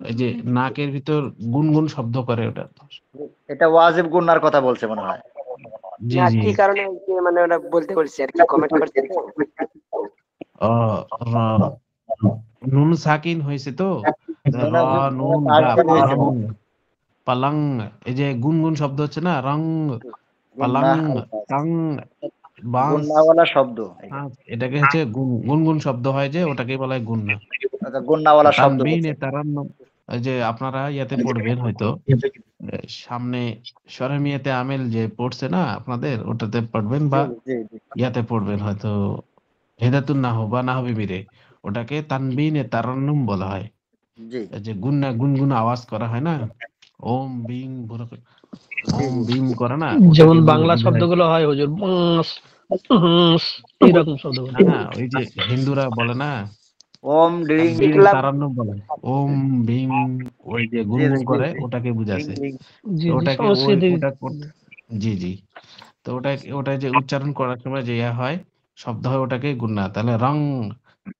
এই যে নাকের ভিতর গুনগুন শব্দ করে ওটা। এটা ওয়াজিব গুন্নার কথা বলছে মনে হয়। জি না, জি। কি কারণে মানে ওরা বলতে বলছে আর কি, কমেন্ট করছে তো। ও নুন সাকিন হয়েছে তো, র নুন রা পালং, পালং। এই যে গুনগুন শব্দ হচ্ছে না, রং পালং টাং বাঁশ, গুন্নাওয়ালা শব্দ। এটাকে হচ্ছে গুনগুন শব্দ হয় যে, ওটাকে বলা হয় গুন্না। গুন্নাওয়ালা শব্দ তানবিনে বলছে। তারান্নুম, ওই যে আপনারা ইয়াতে পড়বেন হয়তো, সামনে সরেমিয়াতে আমেল যে পড়ছে না আপনাদের, ওটাতে পড়বেন বা জি জি ইয়াতে পড়বেন হয়তো, হেদাতুন নাহু বা নাহবি মিরে, ওটাকে তানবিনে তারান্নুম বলা হয়। জি। এই যে গুন্না গুনগুন আওয়াজ করা হয় না, ওম বিং ওম বিম করে না, যেমন ওটাকে বাংলা বোঝায়। শব্দগুলো হয় হুজুর, এইরকম শব্দগুলো। না না, ওই যে হিন্দুরা বলে না, ওম ডিং তানবিনে তারান্নুম বলে, ওম বিম, ওই যে গুনগুন করে, ওটাকে বুঝাছে। জি তো জি, ওটাকে সংস্কৃতি। জি জি। তো ওটা যে উচ্চারণ করার সময় যে ইয়া হয়, শব্দ হয়, ওটাকে গুন্না। তাহলে রং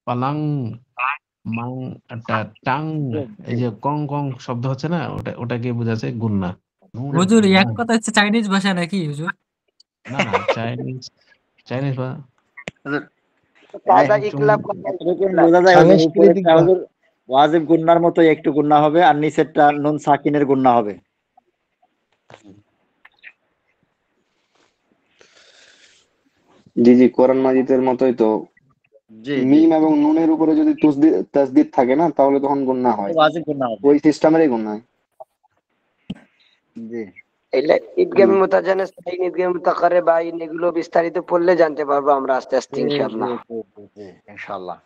পালাং মাং টাং, এই যে কং কং শব্দ হচ্ছে না, ওটাকে বুঝাচ্ছে গুন্না। হুজুর এক কথা হচ্ছে চাইনিজ ভাষা নাকি হুজুর? না না, চাইনিজ বা কায়দা ইকলাব বোঝা যায় হুজুর, সাংস্কৃতিক উপরেরটা হুজুর ওয়াজিব গুন্নার মতো একটু গুন্না হবে, আর নিচেরটা নুন সাকিনের গুন্না হবে। জি জি, কোরআন মাজিদের মতোই তো। জি জি। মিম এবং নুনের উপরে যদি তাসদিদ থাকে না, তাহলে তখন গুন্না হয়, ওয়াজিব গুন্না হবে। ওই সিস্টেমেরই গুন্না হয়। জি। ঈদগামে মুতাজানিস, ঈদগামে মুতাকাররিব, এগুলো বিস্তারিত পড়লে জানতে পারবো আমরা আস্তে আস্তে জি ইনশাআল্লাহ। জি ইনশাআল্লাহ।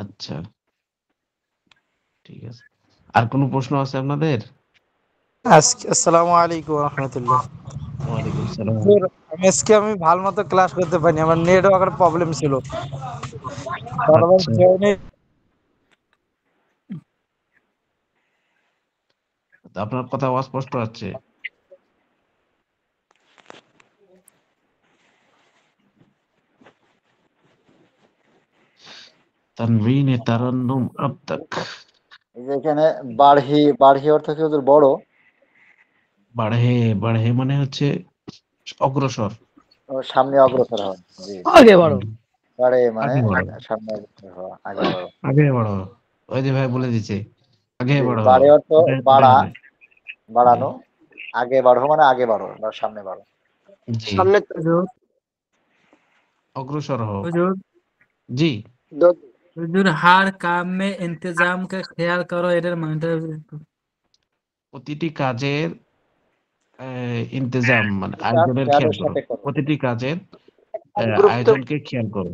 আচ্ছা, ঠিক আছে। আর কোনো প্রশ্ন আছে আপনাদের? আসসালামু আলাইকুম ওয়া রাহমাতুল্লাহ। ওয়ালাইকুম সালাম। আজকে আমি ভালো মতো ক্লাস করতে পারিনি, আমার নেটওয়ার্কের প্রবলেম ছিল। আচ্ছা আপনার কথা অস্পষ্ট আছে। তানবিনে তারান্নুম আবতাক। এই যে এখানে বাড়হি, বাড়হি অর্থ কি হুজুর? বড়। বাড়হে, বাড়হে মানে হচ্ছে অগ্রসর। সামনে অগ্রসর হওয়া। জি আগে বাড়ো। বাড়ে মানে আগে বাড়ো, সামনে অগ্রসর হওয়া, আগে বাড়ো। আগে বাড়ো। ওই যে ভাই বলে দিচ্ছে আগে জি বাড়ো, বাড়ে অর্থ ওটাই বাড়া, হবে। বাড়ানো। আগে বাড়ো মানে আগে বাড়ো বা সামনে বাড়ো। জি সামনে হুজুর অগ্রসর হও। হুজুর জি হুজুর, हर काम में इंतजाम का ख्याल करो, এটার মানেটা একটু। প্রতিটি কাজের ইন্তজাম মানে আয়োজনের খেয়াল খেয়ালের করো। সাথে করো। প্রতিটি কাজের গুরুত্ব আয়োজনকে খেয়াল করো।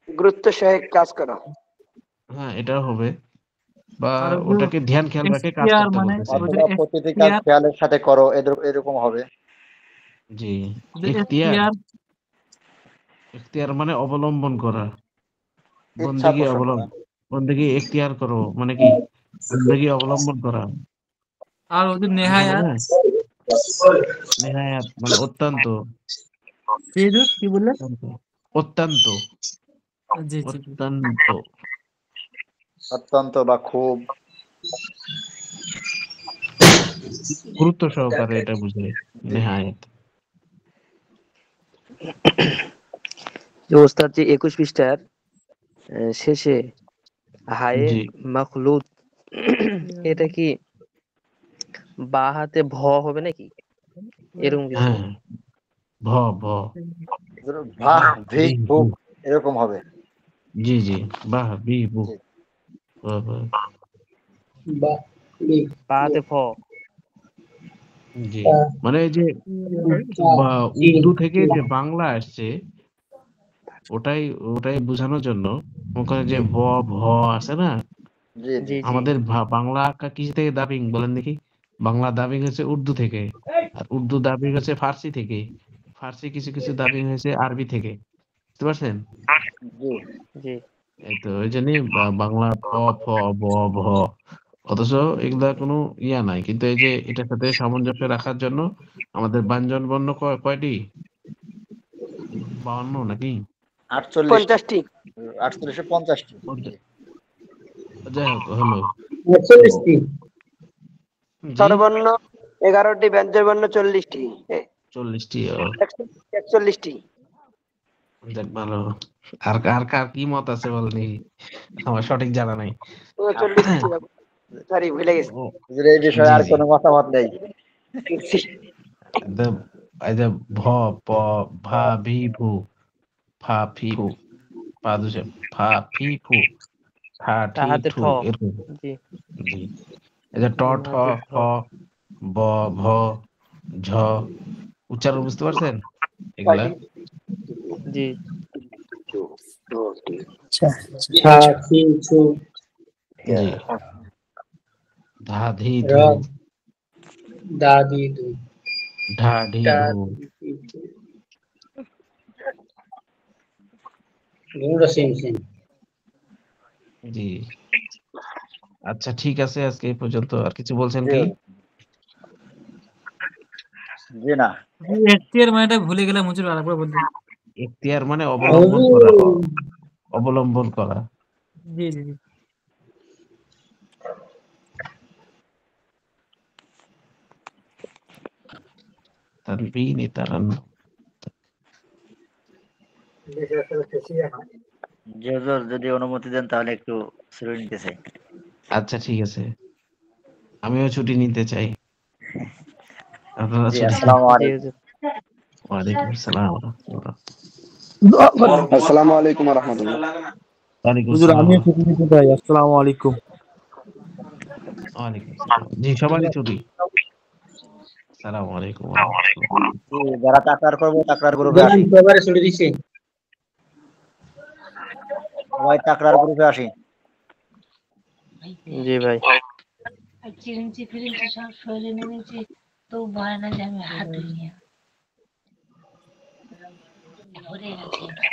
গুরুত্ব সহিত কাজ করো। হ্যাঁ এটাও হবে, বা আর হুজুর ওটাকে ধ্যান খেয়াল রেখে কাজ ইখতিয়ার করতে মানে বলতেছে। হুজুর অথবা প্রতিটি কাজ ইখতিয়ার, খেয়ালের সাথে করো, এরকম হবে। জি হুজুর ইখতিয়ার, ইখতিয়ার ইখতিয়ার মানে অবলম্বন করা। ইচ্ছা বন্দেগী পোষণ করা। বন্দেগী এখতিয়ার করো মানে কি? বন্দেগী অবলম্বন করা। আর হুজুর বুঝা নেহায়াত। যায়? নেহায়াত মানে অত্যন্ত। কি হুজুর কি বললেন? অত্যন্ত, জি জি জি। অত্যন্ত অত্যন্ত বা খুব। গুরুত্ব সহকারে এটা বুঝে নেহায়াত। যে ওস্তাদ যে 21 পৃষ্ঠার শেষে হায়ে জি মখলুত, এটা কি বা হাতে ভ হবে নাকি এরকম কিছু? হ্যাঁ ভ ভ ভাহ বাহ ভিক বিহু। ভুক এরকম হবে। জি জি বাহ বিহু। জি বা হাতে ফ। জি মানে এই যে উর্দু থেকে যে বাংলা আসছে ওটাই ওটাই বোঝানোর জন্য মনে করেন যে ব ভ আছে না, জি জি জি জি আমাদের বাংলা কিসে থেকে দাবিং বলেন দেখি? বাংলা দাবিং হচ্ছে উর্দু থেকে, আর উর্দু দাবিং হচ্ছে ফার্সি থেকে, ফার্সি কিছু কিছু দাবিং হয়েছে আরবি থেকে। বুঝতে পারছেন? জি জি এই তো ওই জন্যই বাংলা প ফ ব ভ, অথচ এগুলা কোনো ইয়া নাই, কিন্তু এই যে এটার সাথে সামঞ্জস্য রাখার জন্য আমাদের ব্যঞ্জন বর্ণ কয়টি? 52 নাকি? 48টি। 50টি 48 50টি। জি যাই হোক হলো। 48টি জি স্বরবর্ণ 11টি, ব্যঞ্জন বর্ণ 40টি, 40টি। 41টি। যাক ভালো। আর আর কার কি মত আছে বলনি, আমার সঠিক জানা নাই। 39টি, সরি ভুলে গেছি। ও হুজুর, এই বিষয়ে জি আর জি কোনো মতামত নেই। এই যে ভ প ভা ভি ভু, ফা ফি ফু, পা দুসে ফা ফি ফু, ঠা তা ঠি হাতে ঠ। ঠু, এরকম। জি জি এই যে ট জিম ঠ হাতে ঠ। ফ ব ভ ঝ, উচ্চারণ বুঝতে পারছেন এগুলা? জি ছা ছি ছু জি ধা ধি র ধু, দা দি দু ঢা ঢি টা ঢু। দি দু। এগুলো সেম সেম। জি আচ্ছা ঠিক আছে, আজকে এই পর্যন্ত। আর কিছু বলছেন জি কি? জি না। এখতিয়ার মানেটা ভুলে গেলাম হুজুর, আরেকবার বলতে। এখতিয়ার মানে অবলম্বন করা, অবলম্বন করা। জি জি জি। তানবিনে তারান্নুম। জি হুজুর, যদি অনুমতি দেন তাহলে একটু ছুটি নিতে চাই। আচ্ছা ঠিক আছে, আমিও ছুটি নিতে চাই। আপনারা জি ছুটি নিন। আসসালামু জি আলাইকুম। হুজুর। ওয়ালাইকুম আসসালাম ওয়া রাহমাতুল্লাহ। আসসালামু আলাইকুম ওয়া রাহমাতুল্লাহ। ওয়ালাইকুম হুজুর আসসালাম ওয়া আমিও ছুটি রাহমাতুল্লাহ। নিতে চাই। আসসালামু আলাইকুম। ওয়ালাইকুম আসসালাম। জি সবারই ছুটি। আসসালামু আলাইকুম ওয়া রাহমাতুল্লাহ। জি যারা তাকরার করবো তাকরার গ্রুপে জান আসি। সবারে ছুটি দিছে। সবাই তাকরার গ্রুপে আসি। জি ভাই। চিরিঞ্চি ফিরিঞ্চি সব শরীরে নেমেছে, তো ভয় না যে আমি হাত ধুই ভরে গেছে এটা।